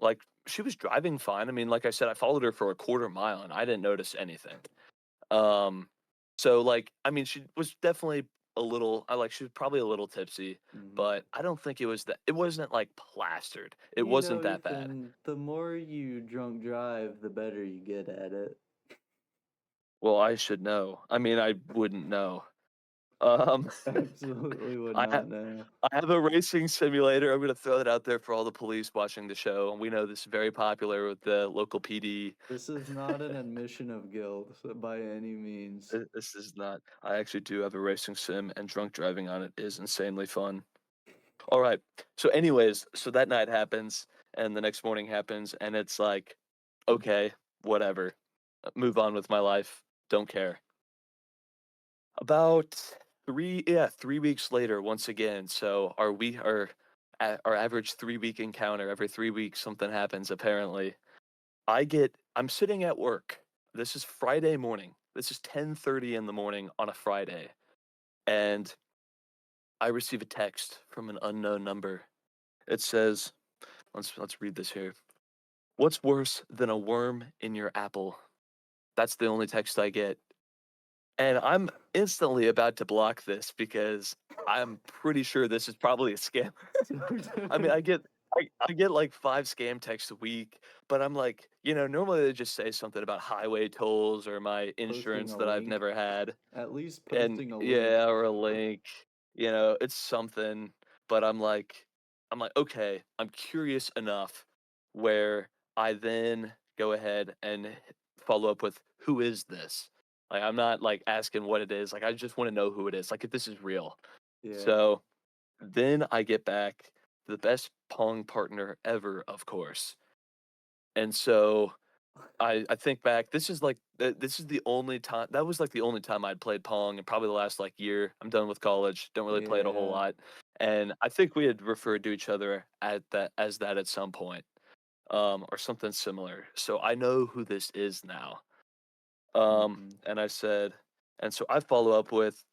like, she was driving fine. I mean, like I said, I followed her for a quarter mile, and I didn't notice anything. Um, so, like, I mean, she was definitely she was probably a little tipsy, Mhm. but I don't think it wasn't, like, plastered. It You wasn't know, that bad. Ethan, the more you drunk drive, the better you get at it. Well, I should know. I mean, I wouldn't know. Um, Absolutely would I ha not know. I have a racing simulator. I'm gonna throw it out there for all the police watching the show, and we know this is very popular with the local PD. This is not an admission of guilt by any means. This is not I actually do have a racing sim, and drunk driving on it is insanely fun. Alright, so anyways, so that night happens, and the next morning happens, and it's like, "Okay, whatever. Move on with my life, don't care." About 3 weeks later, once again, so our average 3-week encounter, every 3 weeks something happens apparently. I'm sitting at work. This is Friday morning. This is 10:30 in the morning on a Friday, and I receive a text from an unknown number. It says, let's read this here. "What's worse than a worm in your apple?" That's the only text I get. And I'm instantly about to block this because I'm pretty sure this is probably a scam. I mean, I get like 5 scam texts a week, but I'm like, normally they just say something about highway tolls or my Posting insurance a that I've link. never had. At least And posting a link. yeah, or a link, it's something, but I'm like, "Okay, I'm curious enough," where I then go ahead and follow up with, "Who is this?" Like, I'm not, like, asking what it is, like, I just wanna know who it is, like, if this is real. Yeah. So, then I get back, the best Pong partner ever, of course, and so I think back, this is the only time that was, like, the only time I'd played Pong in probably the last, like, year. I'm done with college, don't really play it a whole Yeah. lot, and I think we had referred to each other as that at some point, or something similar. So I know who this is now. Mhm. And I said and so I follow up with,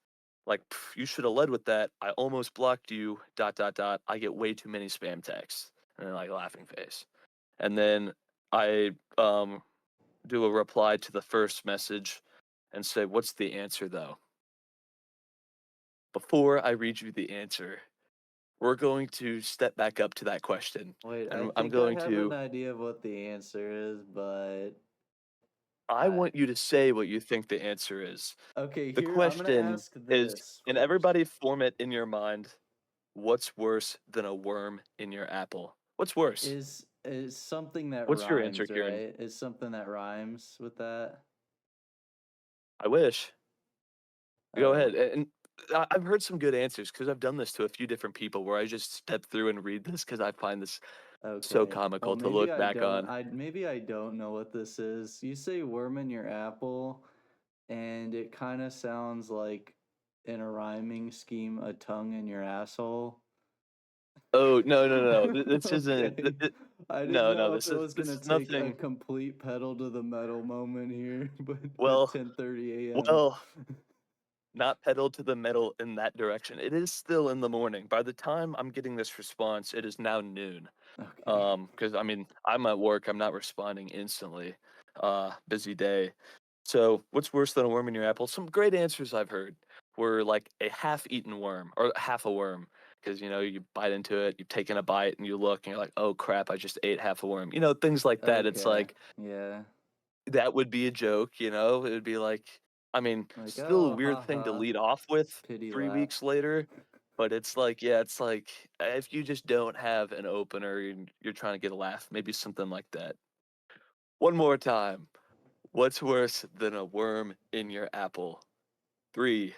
like, "Pff, you should have led with that. I almost blocked you, dot, dot, dot. I get way too many spam texts," and then, like, laughing face. And then I, do a reply to the first message and say, "What's the answer, though?" Before I read you the answer, we're going to step back up to that question, Wait, I and I'm think I going have an to idea of what the answer is, but I I want you to say what you think the answer is. okay, The here I'm gonna question ask is, this and first. everybody form it in your mind, what's worse than a worm in your apple? What's worse? Is something that What's your answer, rhymes, Kieran? right? Is something that rhymes with that? I wish. Go Oh, ahead, and I've heard some good answers because 'cause I've done this to a few different people where I just step through and read this because I find this so okay. Well, comical to look back on. maybe I don't know what this is. You say worm in your apple, and it kind of sounds like in a rhyming scheme, a tongue in your asshole. Oh, no, no, no, this isn't Okay. I didn't no, no, know if it was this gonna is take a nothing complete pedal to the metal moment here, but at well 10:30 a.m. well not pedal to the metal in that direction. It is still in the morning. By the time I'm getting this response, it is now noon. Okay. Because I mean, I'm at work, I'm not responding instantly. Busy day. So, what's worse than a worm in your apple? Some great answers I've heard were like a half-eaten worm or half a worm. Because you bite into it, you've taken a bite, and you look, and you're like, "Oh crap, I just ate half a worm." Things like that. It's Okay. like Yeah. that would be a joke. It would be like, I mean, Like, still a oh, weird thing to haha. lead off with Pity 3 laugh. weeks later, but it's like, yeah, it's like, if you just don't have an opener and you're trying to get a laugh, maybe something like that. One more time. What's worse than a worm in your apple? 3,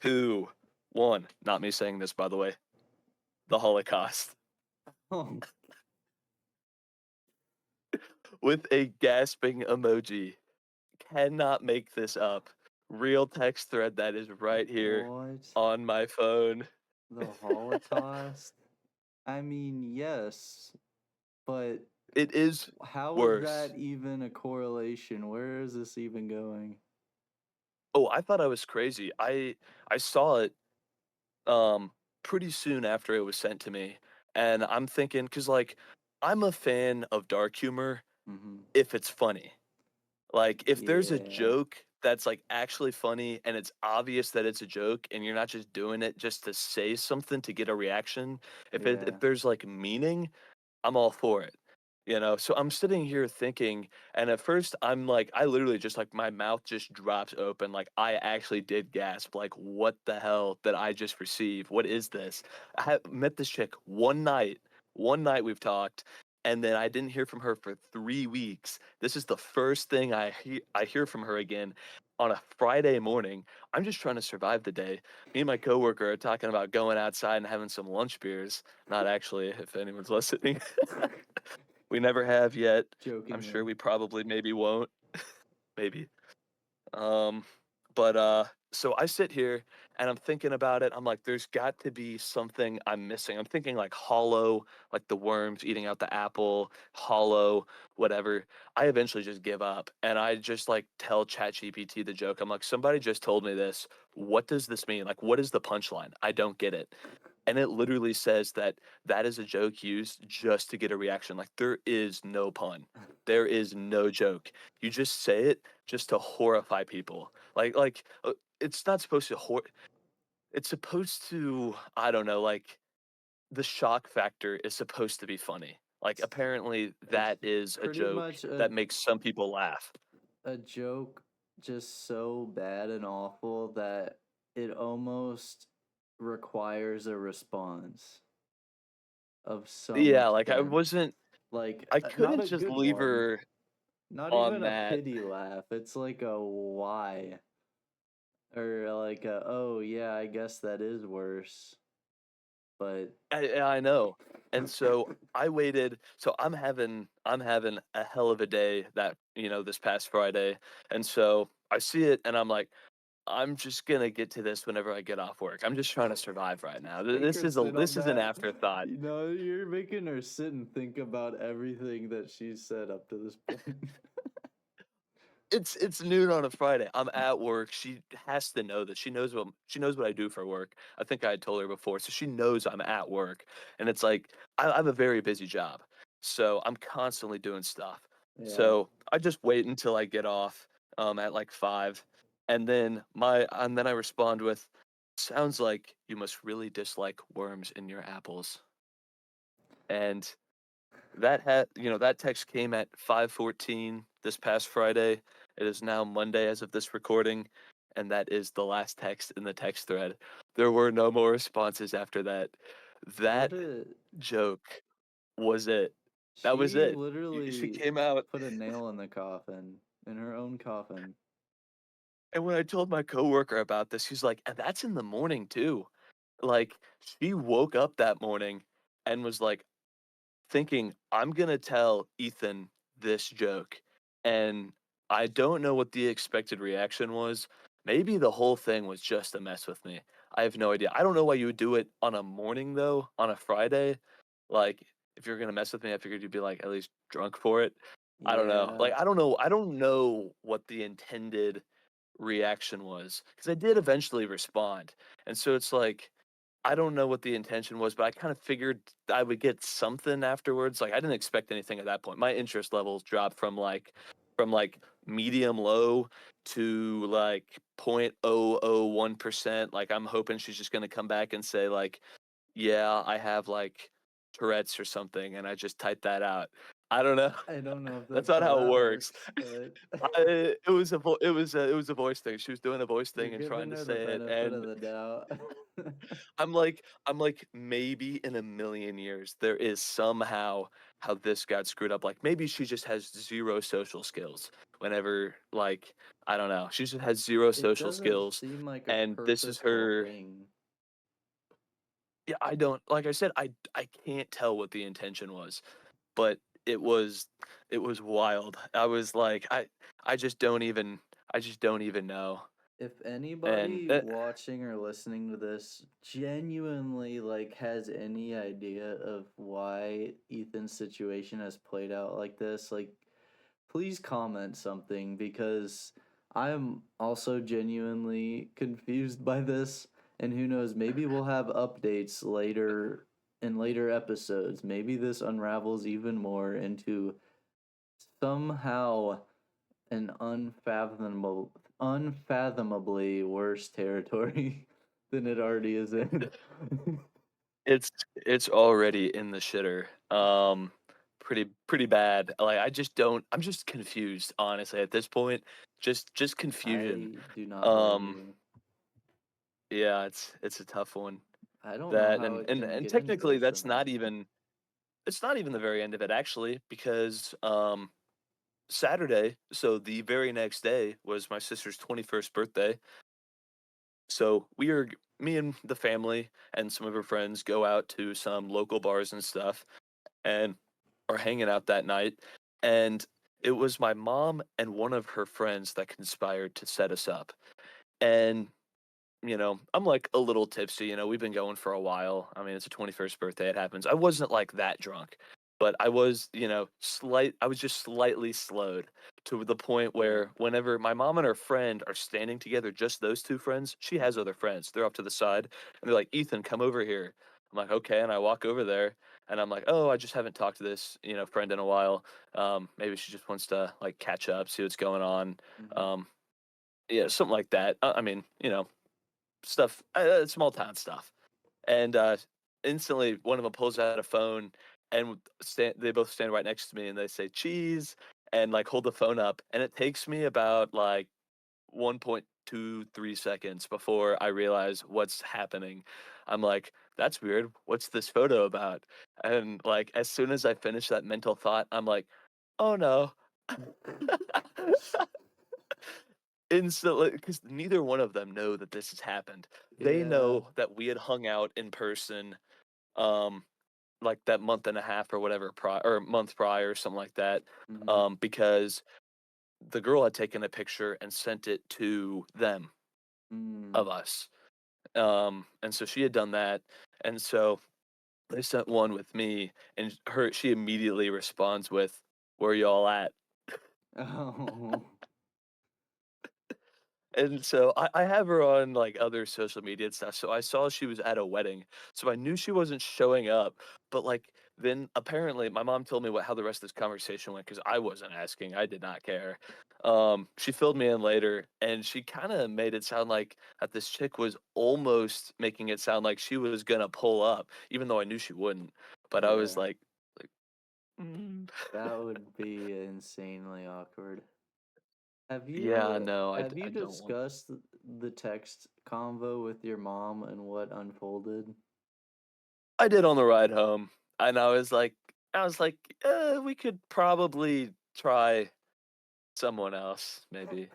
2, 1. Not me saying this, by the way. The Holocaust. Oh, With a gasping emoji. Cannot make this up. Real text thread that is right here what? on my phone. The Holocaust? I mean, yes, but It is how is worse. that even a correlation? Where is this even going? Oh, I thought I was crazy. I saw it um pretty soon after it was sent to me, and I'm thinking cuz like I'm a fan of dark humor Mm-hmm. if it's funny. Like if there's a Yeah. joke that's like actually funny and it's obvious that it's a joke and you're not just doing it just to say something to get a reaction, if Yeah. there's like meaning, I'm all for it. So I'm sitting here thinking, and at first I'm like, I literally just like my mouth just drops open. Like I actually did gasp. Like, what the hell did I just receive? What is this? I have met this chick one night. One night we've talked, and then I didn't hear from her for 3 weeks. This is the first thing I hear from her again on a Friday morning. I'm just trying to survive the day. Me and my coworker are talking about going outside and having some lunch beers. Not actually, if anyone's listening. We never have yet. I'm sure Jokingly. we probably maybe won't. Maybe. Um, but so I sit here and I'm thinking about it. I'm like, there's got to be something I'm missing. I'm thinking like hollow, like the worms eating out the apple, hollow, whatever. I eventually just give up and I just like tell ChatGPT the joke. I'm like, somebody just told me this. What does this mean? Like, what is the punchline? I don't get it. And it literally says that that is a joke used just to get a reaction. Like, there is no pun. There is no joke. You just say it just to horrify people. It's not supposed to it's supposed to, I don't know, like the shock factor is supposed to be funny. Like apparently It's that is a pretty joke much that makes some people laugh. a joke just so bad and awful that it almost requires a response of some Yeah, like extent. Like, I not couldn't a just good leave one, her not on even a that. pity laugh. It's like a why, or like a, oh yeah, I guess that is worse. But I know. And so I waited. So I'm having a hell of a day this past Friday. And so I see it and I'm like, I'm just gonna get to this whenever I get off work. I'm just trying to survive right now. make her sit on This is an that. afterthought. You're making her sit and think about everything that she's said up to this point. It's noon on a Friday. I'm at work. She has to know that. She knows what I do for work. I think I had told her before, so she knows I'm at work. And it's like I have a very busy job, so I'm constantly doing stuff. Yeah. So I just wait until I get off at like 5, and then I respond with, "Sounds like you must really dislike worms in your apples." And that text came at 5:14 this past Friday. It is now Monday as of this recording, and that is the last text in the text thread. There were no more responses after that. What That a joke was it. That was She it. She literally came out, put a nail in the coffin, in her own coffin. and when I told my coworker about this, he's like, "And that's in the morning too." Like, she woke up that morning and was like, thinking, "I'm gonna tell Ethan this joke," and I don't know what the expected reaction was. Maybe the whole thing was just a mess with me. I have no idea. I don't know why you would do it on a morning though, on a Friday. Like, if you're gonna mess with me, I figured you'd be like at least drunk for it. I don't know. Yeah. Like, I don't know what the intended reaction was, because I did eventually respond, and so it's like, I don't know what the intention was, but I kind of figured I would get something afterwards. Like I didn't expect anything at that point. My interest levels dropped from like medium low to like 0.001%. Like I'm hoping she's just gonna come back and say like, yeah, I have like Tourette's or something, and I just typed that out. I don't know. I don't know if That's that's not how how it that works. works, but It was a voice thing. She was doing a voice you're thing and trying giving to her the say it, benefit of and the doubt. I'm like, maybe in a million years there is somehow how this got screwed up. Like maybe she just has zero social skills. Whenever like I don't know, she just has zero It social doesn't skills, seem like a and this is purposeful her. thing. Yeah, I don't like I said, I can't tell what the intention was, but it was wild. I was like, I just don't even I just don't even know. If And anybody watching or listening to this genuinely like has any idea of why Ethan's situation has played out like this, like please comment something because I'm also genuinely confused by this and who knows, maybe we'll have updates later in later episodes. Maybe this unravels even more into somehow an unfathomably worse territory than it already is in. it's already in the shitter. Pretty bad. Like I'm just confused, honestly, at this point. Just confusion. I do not blame Um, you. yeah, it's a tough one. I don't know That how it can and get any technically worse than that's that. not even it's not even the very end of it actually, because Saturday, so the very next day was my sister's 21st birthday. So me and the family and some of her friends go out to some local bars and stuff and are hanging out that night. And it was my mom and one of her friends that conspired to set us up. And I'm like a little tipsy. We've been going for a while. I mean, it's a 21st birthday. It happens. I wasn't like that drunk, but I was, I was just slightly slowed to the point Yeah. where whenever my mom and her friend are standing together, just those two friends, she has other friends. They're up to the side and they're like, Ethan, come over here. I'm like, okay. And I walk over there and I'm like, oh, I just haven't talked to this, friend in a while. Maybe she just wants to like catch up, see what's going on. Hmm. Um, yeah, something like that. I mean, stuff, small town stuff. And instantly, one of them pulls out a phone, and they both stand right next to me, and they say cheese, and like hold the phone up, and it takes me about like 1.23 seconds before I realize what's happening. I'm like, that's weird. What's this photo about? And like, as soon as I finish that mental thought, I'm like, oh no. Instantly, because neither one of them know that this has happened. They Yeah. know that we had hung out in person, um, like that month and a half or whatever prior or month prior, something like that, Hmm. because the girl had taken a picture and sent it to them Mm. of us. And so she had done that, and so they sent one with me, and she immediately responds with, "Where y'all at?" Oh. And so I have her on like other social media and stuff. So I saw she was at a wedding. So I knew she wasn't showing up. But like then apparently my mom told me how the rest of this conversation went because I wasn't asking. I did not care. She filled me in later and she kind of made it sound like that this chick was almost making it sound like she was gonna pull up, even though I knew she wouldn't. But I was Yeah. like mm. That would be insanely awkward. Yeah, no, Have you I don't want. discussed the text convo with your mom and what unfolded? I did on the ride home, and I was like, we could probably try someone else, maybe."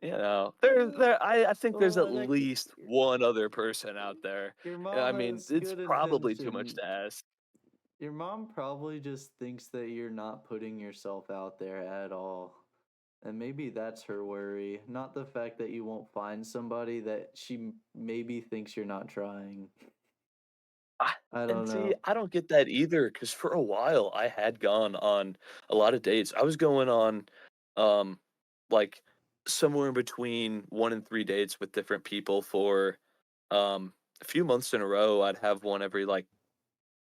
I think there's at Well, least one other person out there. your I mom mean, has it's good probably too much intention. to ask. Your mom probably just thinks that you're not putting yourself out there at all. And maybe that's her worry, not the fact that you won't find somebody that she maybe thinks you're not trying. I I and don't see, know. I don't get that either. Cause for a while, I had gone on a lot of dates. I was going on, um, like somewhere in between 1 and 3 dates with different people for, a few months in a row. I'd have one every, like,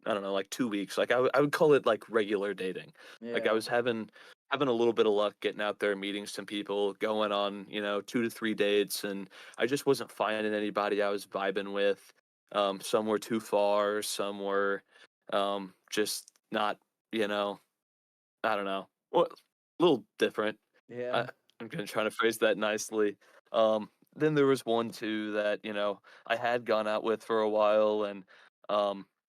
I don't know, like 2 weeks. Like, I would call it, like, regular dating. Like, I Yeah. was having a little bit of luck getting out there, meeting some people, going on, 2 to 3 dates, and I just wasn't finding anybody I was vibing with. Some were too far, some were, just not, you know I don't know. Well, a little different. Yeah. I I'm gonna try to phrase that nicely. Then there was one too that, I had gone out with for a while and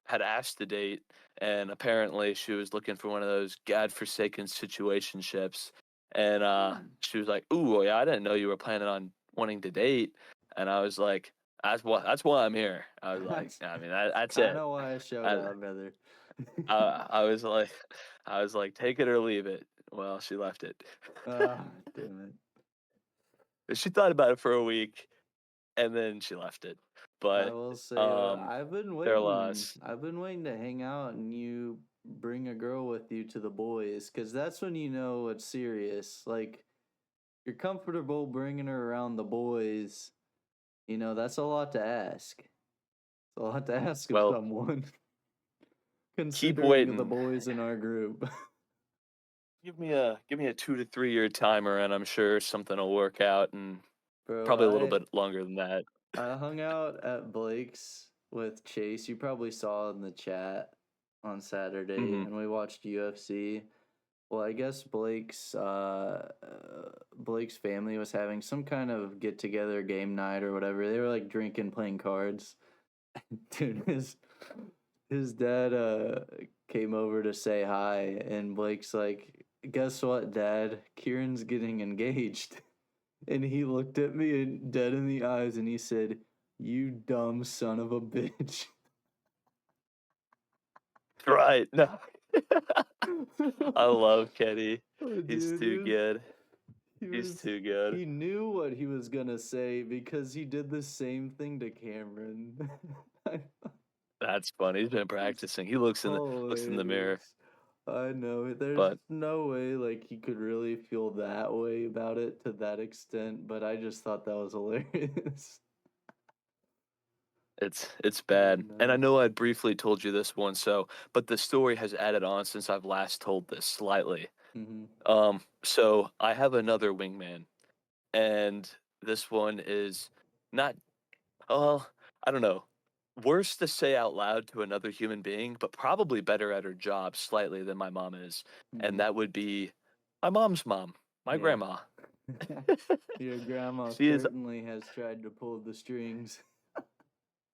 had asked to date, and apparently she was looking for one of those godforsaken situationships. And Hmm. she was like, "Ooh, well, yeah, I didn't know you were planning on wanting to date." And I was like, That's why I'm here." I was like, That's I mean, that's kind it. of why I showed I up, brother. I was like I was like, "Take it or leave it." Well, she left it. Ah, damn it. She thought about it for a week, and then she left it. I But, will say, um, I've been their waiting. loss. I've been waiting to hang out and you bring a girl with you to the boys, because that's when you know it's serious. Like, you're comfortable bringing her around the boys. That's a lot to ask. It's a lot to ask of Well, someone, keep considering the waiting. boys in our group. Give me a 2 to 3 year timer, and I'm sure something will work out, and Bro, probably a little bit longer than that. I hung out at Blake's with Chase. You probably saw in the chat on Saturday, Mhm. and we watched UFC. Well, I guess Blake's family was having some kind of get together game night or whatever. They were like drinking, playing cards. Dude, his dad came over to say hi, and Blake's like, "Guess what, Dad? Kieran's getting engaged." And he looked at me dead in the eyes and he said, "You dumb son of a bitch." Right, no. I love Kenny. Oh, He's dude, too good. he He's was too good. he knew what he was gonna say because he did the same thing to Cameron. That's funny. He's been It's practicing. He looks in the mirror, hilarious. I know. There's but no way like he could really feel that way about it to that extent, but I just thought that was hilarious. it's Oh bad. And I no. know I briefly told you this one, but the story has added on since I've last told this slightly. Hmm. So I have another wingman, and this one is not, I don't know, worse to say out loud to another human being, but probably better at her job slightly than my mom is. And Hmm. that would be my mom's mom, my Yeah. grandma. Your grandma She is certainly has tried to pull the strings.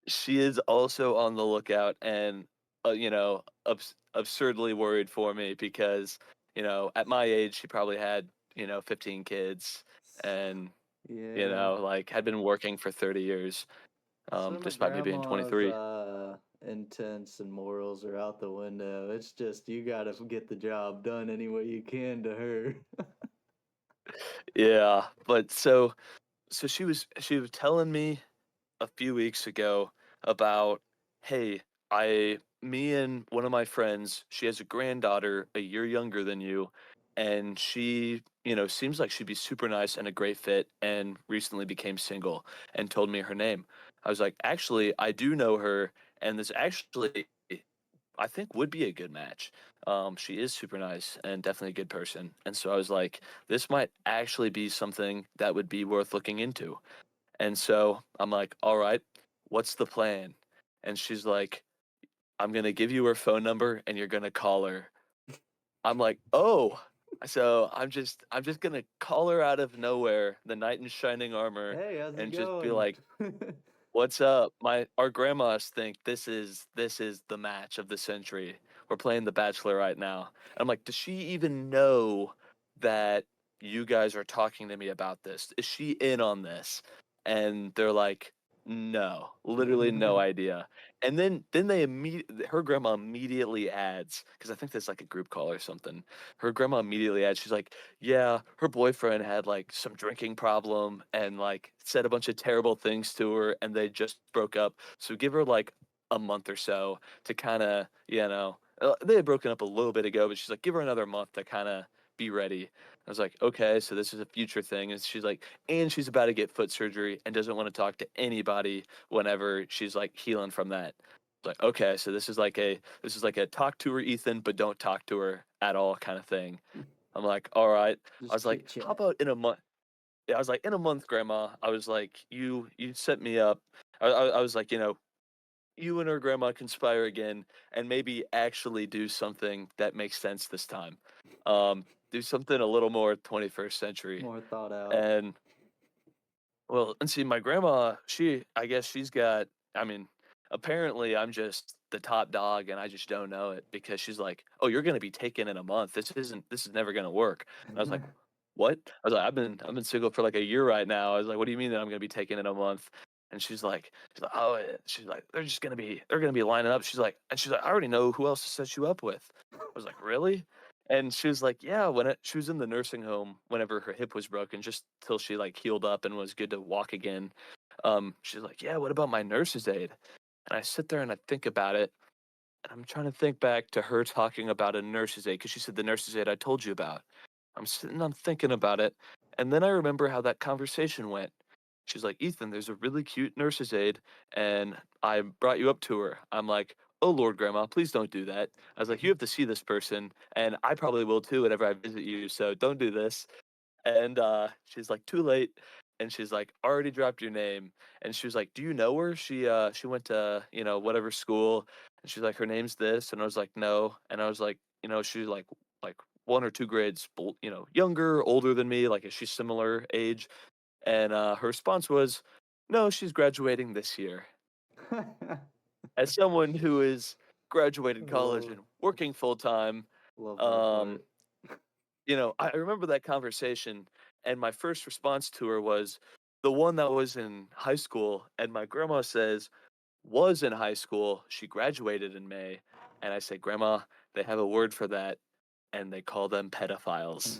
she is also on the lookout and, absurdly worried for me because, at my age, she probably had, 15 kids and, Yeah. like, had been working for 30 years, That's when a despite me being grandma's 23. intents and morals are out the window. It's just you gotta get the job done any way you can to her. Yeah, but so she was telling me a few weeks ago about, hey, me and one of my friends, she has a granddaughter a year younger than you, and she, seems like she'd be super nice and a great fit, and recently became single and told me her name. I was like, actually, I do know her, and this actually, I think would be a good match. She is super nice and definitely a good person. And so I was like, this might actually be something that would be worth looking into. And so I'm like, all right, what's the plan? And she's like, I'm going to give you her phone number and you're going to call her. I'm like, oh, so I'm just going to call her out of nowhere, the knight in shining armor, Hey, how's it and just be going? like, what's up? Our grandmas think this is the match of the century. We're playing The Bachelor right now. And I'm like, does she even know that you guys are talking to me about this? Is she in on this? And they're like, no, literally no idea. And then her grandma immediately adds, because I think there's like a group call or something. Her grandma immediately adds, she's like, yeah, her boyfriend had like some drinking problem and like said a bunch of terrible things to her and they just broke up. So give her like a month or so to kind of, they had broken up a little bit ago, but she's like, give her another month to kind of be ready. I was like, okay, so this is a future thing. And she's like, and she's about to get foot surgery and doesn't want to talk to anybody whenever she's like healing from that. Like, okay, so this is like a talk to her, Ethan, but don't talk to her at all kind of thing. I'm like, all right. I Just was like, chit how chat. about in a month? Yeah, I was like, in a month, Grandma. I was like, you set me up. I was like, you and her grandma conspire again and maybe actually do something that makes sense this time. Do something a little more 21st century. More thought out. And well, and see, my grandma, I guess she's got, I mean, apparently I'm just the top dog and I just don't know it because she's like, oh, you're going to be taken in a month. This is never going to work. And I was like, what? I was like, I've been single for like a year right now. I was like, what do you mean that I'm going to be taken in a month? And she's like, oh, she's like, they're going to be lining up. She's like, I already know who else to set you up with. I was like, really? And she was like, "Yeah, she was in the nursing home whenever her hip was broken, just till she like healed up and was good to walk again." She's like, "Yeah, what about my nurse's aide?" And I sit there and I think about it, and I'm trying to think back to her talking about a nurse's aide because she said the nurse's aide I told you about. I'm sitting, I'm thinking about it, and then I remember how that conversation went. She's like, Ethan, there's a really cute nurse's aide, and I brought you up to her. I'm like, oh Lord, Grandma, please don't do that. I was like, you have to see this person, and I probably will too whenever I visit you, so don't do this. And she's like, too late. And she's like, already dropped your name. And she was like, do you know her? She went to, whatever school. And she's like, her name's this. And I was like, no. And I was like, she's like one or two grades, younger, older than me. Like, is she similar age? And her response was, no, she's graduating this year. As someone who is graduated college love and working full time, love that um, part. I remember that conversation, and my first response to her was the one that was in high school. And my grandma says, was in high school. She graduated in May. And I said, Grandma, they have a word for that, and they call them pedophiles.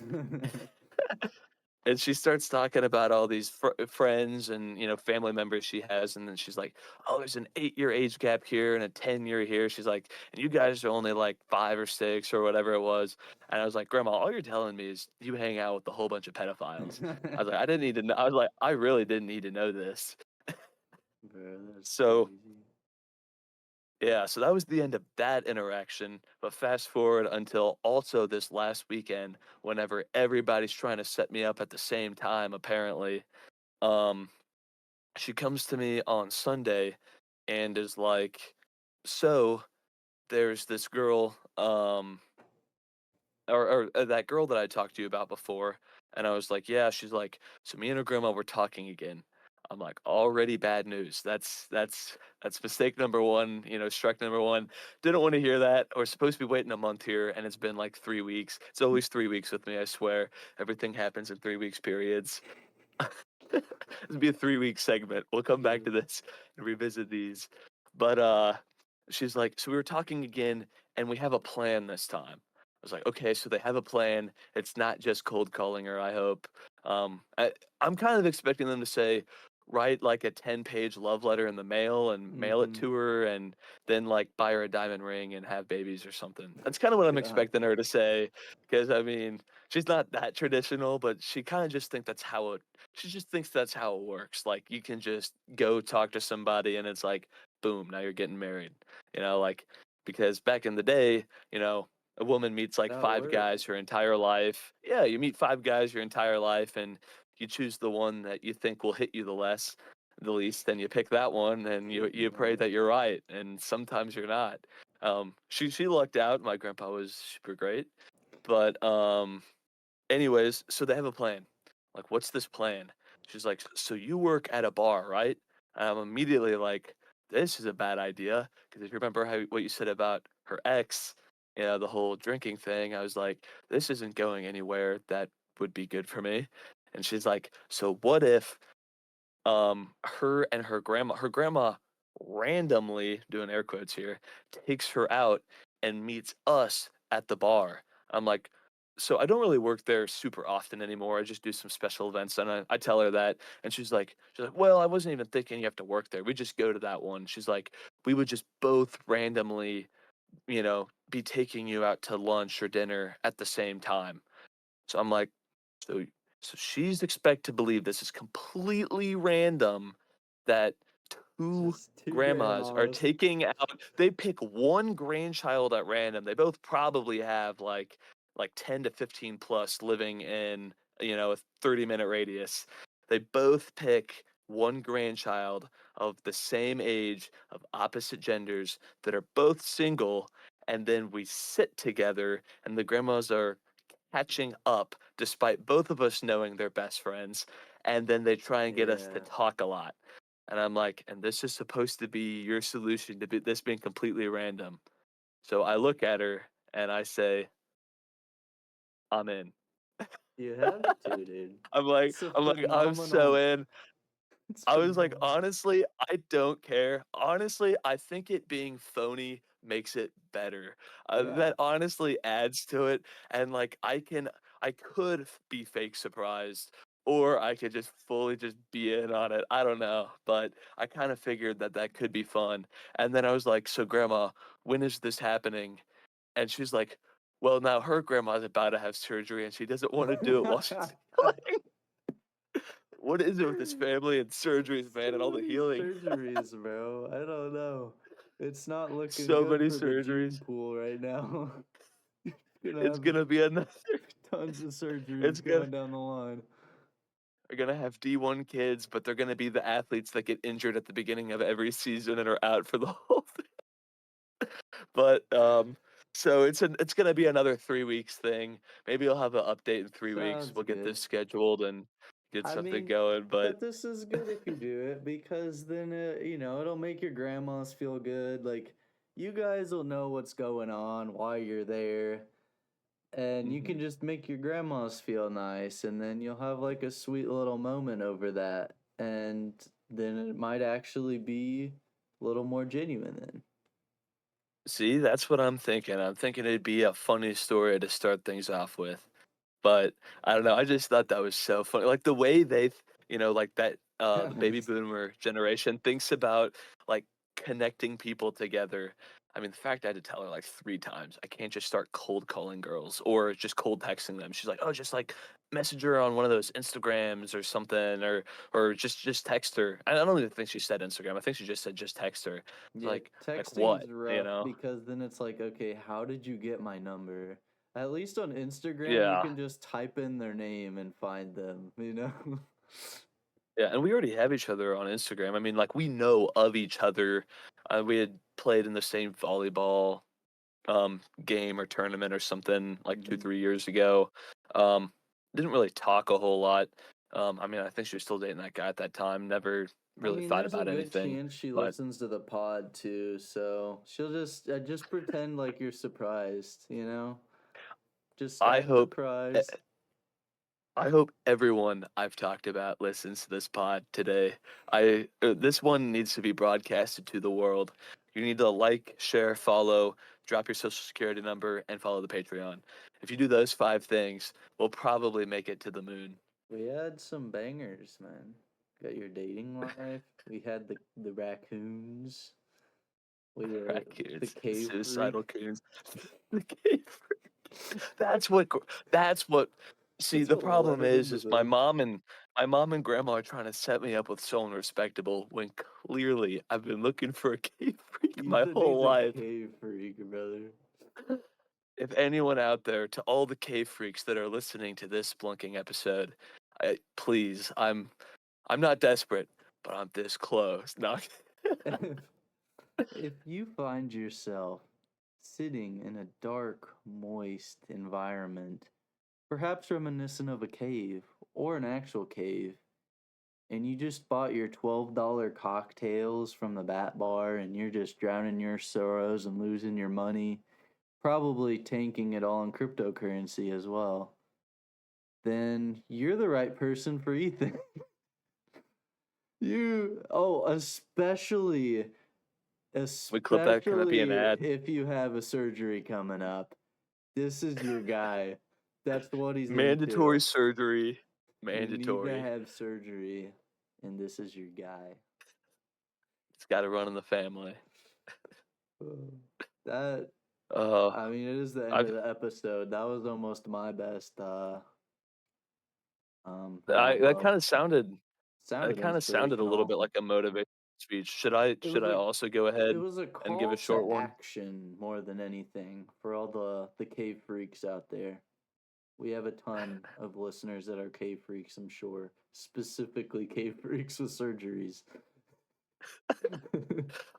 And she starts talking about all these friends and family members she has, and then she's like, "Oh, there's an 8-year age gap here and a 10-year here." She's like, "And you guys are only like 5 or 6 or whatever it was." And I was like, "Grandma, all you're telling me is you hang out with a whole bunch of pedophiles." I was like, "I didn't need to know." I was like, "I really didn't need to know this." Bro, that's So crazy. yeah, so that was the end of that interaction. But fast forward until also this last weekend, whenever everybody's trying to set me up at the same time, apparently. Um, she comes to me on Sunday and is like, "So there's this girl, or that girl that I talked to you about before." And I was like, "Yeah." She's like, "So me and her grandma were talking again." I'm like, "Already bad news. That's mistake number one. Strike number one. Didn't want to hear that. We're supposed to be waiting a month here, and it's been like 3 weeks. It's always 3 weeks with me. I swear. Everything happens in 3 weeks periods." This would be a 3-week segment. We'll come back Yeah. to this and revisit these. But she's like, so we were talking again, and we have a plan this time. I was like, okay, so they have a plan. It's not just cold calling her, I hope. I'm kind of expecting them to say, write like a 10-page love letter in the mail and mail it Mm-hmm. to her, and then like buy her a diamond ring and have babies or something. That's kind of what I'm God. expecting her to say. Because I mean, she's not that traditional, but she kind of just think that's how it she just thinks that's how it works. Like you can just go talk to somebody and it's like, boom, now you're getting married. Like because back in the day, a woman meets like How it five worked. guys her entire life. Yeah, you meet five guys your entire life and you choose the one that you think will hit you the least, then you pick that one and you pray Yeah. that you're right. And sometimes you're not. She lucked out. My grandpa was super great. But anyways, so they have a plan. Like, what's this plan? She's like, so you work at a bar, right? And I'm immediately like, this is a bad idea. Because if you remember what you said about her ex, the whole drinking thing, I was like, this isn't going anywhere that would be good for me. And she's like, so what if her and her grandma randomly, doing air quotes here, takes her out and meets us at the bar. I'm like, so I don't really work there super often anymore. I just do some special events, and I tell her that, and she's like, well, I wasn't even thinking you have to work there. We just go to that one. She's like, we would just both randomly, be taking you out to lunch or dinner at the same time. So I'm like, so so she's expect to believe this is completely random that two Just two grandmas are grandmas. taking out they pick one grandchild at random. They both probably have like 10 to 15 plus living in, a 30-minute radius. They both pick one grandchild of the same age, of opposite genders, that are both single, and then we sit together and the grandmas are catching up despite both of us knowing they're best friends, and then they try and get us to Yeah. talk a lot. And I'm like, and this is supposed to be your solution to this being completely random. So I look at her and I say, I'm in. You have to, dude. I'm like, It's a I'm like, I'm so phenomenal. in. It's I was like, phenomenal. honestly, I don't care. Honestly, I think it being phony makes it better. Yeah. That honestly adds to it. And like, I could be fake surprised, or I could just fully just be in on it. I don't know, but I kind of figured that that could be fun. And then I was like, so grandma, when is this happening? And she's like, well, now her grandma's about to have surgery and she doesn't want to do it while she's healing. What is it with this family and surgeries, man, and So all the many healing? surgeries, bro. I don't know. It's not looking So good many for the gene surgeries. pool right now. Gonna It's have gonna be another. tons of It's surgeries gonna. going down the line. We're gonna have D1 kids, but they're gonna be the athletes that get injured at the beginning of every season and are out for the whole thing. But so it's gonna be another 3 weeks thing. Maybe I'll have an update in 3 weeks. Sounds We'll get good. this scheduled and get I something mean, going. But but this is good if you do it because then it'll make your grandmas feel good. Like you guys will know what's going on while you're there, and you can mhm. just make your grandmas feel nice, and then you'll have like a sweet little moment over that, and then it might actually be a little more genuine then. See, that's what I'm thinking. I'm thinking it'd be a funny story to start things off with. But I don't know, I just thought that was so funny, like, the way like, that, the baby Yes. boomer generation thinks about, like, connecting people together. I mean, the fact I had to tell her, like, 3 times, I can't just start cold calling girls or just cold texting them. She's like, "Oh, just, like, message her on one of those Instagrams or something, or just text her." I don't even think she said Instagram, I think she just said, "Just text her." It's Yeah, like texting's what, you rough know? because then it's like, okay, how did you get my number? At least on Instagram, you Yeah. can just type in their name and find them, you know? Yeah, and we already have each other on Instagram. I mean, like, we know of each other. We had played in the same volleyball game or tournament or something like 2, Mhm. 3 years ago. Um, didn't really talk a whole lot. I mean, I think she was still dating that guy at that time. Never I really mean, thought there's a about good anything. chance she But listens to the pod too, so she'll just pretend like you're surprised, you know? Just I act hope e surprised. I hope everyone I've talked about listens to this pod today. This one needs to be broadcasted to the world. You need to like, share, follow, drop your social security number, and follow the Patreon. If you do those 5 things, we'll probably make it to the moon. We had some bangers, man. Got your dating life. We had the raccoons. We the Raccoons, cave suicidal freak. coons. The cave freak. That's what. That's what. See, That's the what problem led into is this. my mom and grandma are trying to set me up with someone respectable when clearly I've been looking for a cave freak my whole He's a life. cave freak, brother. If anyone out there, to all the cave freaks that are listening to this Splunking episode, please, I'm not desperate, but I'm this close. No. If you find yourself sitting in a dark, moist environment, perhaps reminiscent of a cave or an actual cave, and you just bought your $12 cocktails from the Bat Bar and you're just drowning your sorrows and losing your money, probably tanking it all in cryptocurrency as well, then you're the right person for Ethan. Especially We clip that. Can that be an especially ad? if you have a surgery coming up. This is your guy. That's what he's Mandatory into. surgery. You need to Mandatory. have surgery, and this is your guy. It's got to run in the family. Uh, That Uh, I mean, it is the end I've of the episode. That was almost my best. How That kinda sounded that sounded kinda sounded a little inspirational. bit like a motivational speech. Should I also go It ahead was a and give a call short to one? action more than anything for all the cave freaks out there. We have a ton of listeners that are cave freaks, I'm sure. Specifically cave freaks with surgeries.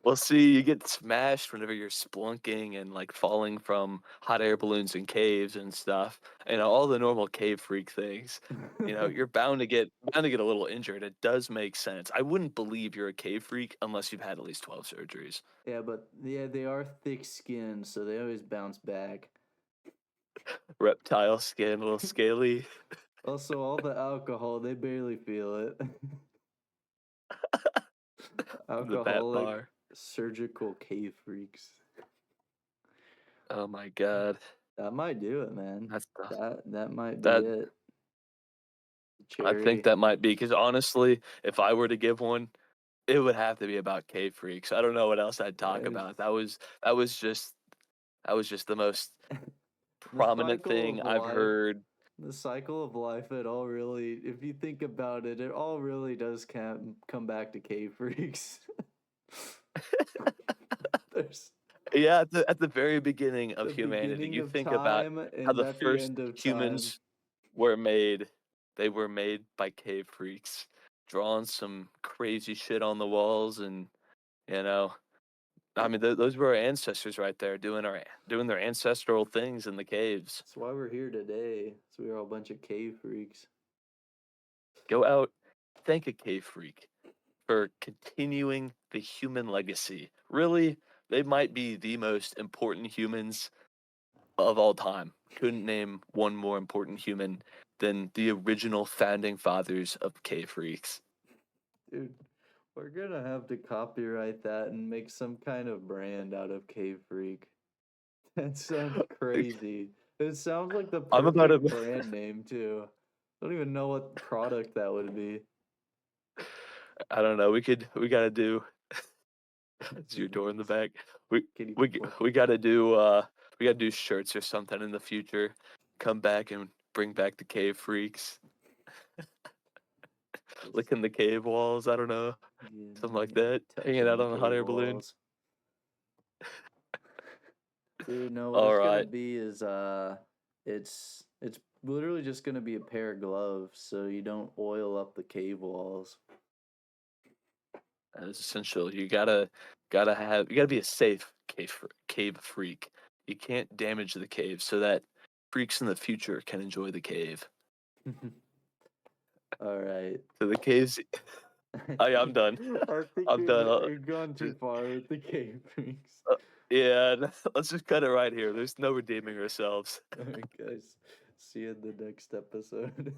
Well, see, you get smashed whenever you're splunking and, like, falling from hot air balloons in caves and stuff, all the normal cave freak things. You're bound to get a little injured. It does make sense. I wouldn't believe you're a cave freak unless you've had at least 12 surgeries. Yeah, but yeah, they are thick skinned, so they always bounce back. Reptile skin, a little scaly. Also, all the alcohol, they barely feel it. The bat Alcoholic bar. surgical cave freaks. Oh my god. That might do it, man. That's the That might be that it. I think Cherry. that might be because honestly, if I were to give one, it would have to be about cave freaks. I don't know what else I'd talk Right. about. That was just the most The prominent cycle thing of I've life. heard. The cycle of life, it all really, if you think about it, it all really does come back to cave freaks. There's Yeah, at the very beginning of the humanity, beginning you of think about time how and the at the first end of time. humans were made. They were made by cave freaks, drawing some crazy shit on the walls, and you know, I mean, those were our ancestors right there doing their ancestral things in the caves. That's why we're here today. So we're all a bunch of cave freaks. Go out, thank a cave freak for continuing the human legacy. Really, they might be the most important humans of all time. Couldn't name one more important human than the original founding fathers of cave freaks. Dude, we're gonna have to copyright that and make some kind of brand out of cave freak. That sounds crazy. It sounds like the I'm about perfect to. brand name too. I don't even know what product that would be. I don't know. We gotta do. It's your door in the back. We Kitty we pork. we gotta do. We gotta do shirts or something in the future. Come back and bring back the cave freaks, Just licking the cave walls. I don't know, something like that. Hanging touching out the on a hot cave air balloon. walls. Dude, no, what All it's gonna right. be is it's literally just gonna be a pair of gloves so you don't oil up the cave walls. That is essential. You gotta be a safe cave freak. You can't damage the cave so that freaks in the future can enjoy the cave. All right. So the caves. I'm done. I think I'm done. we've gone too Just, far with the cave freaks. yeah, let's just cut it right here. There's no redeeming ourselves. All right, guys. See you in the next episode.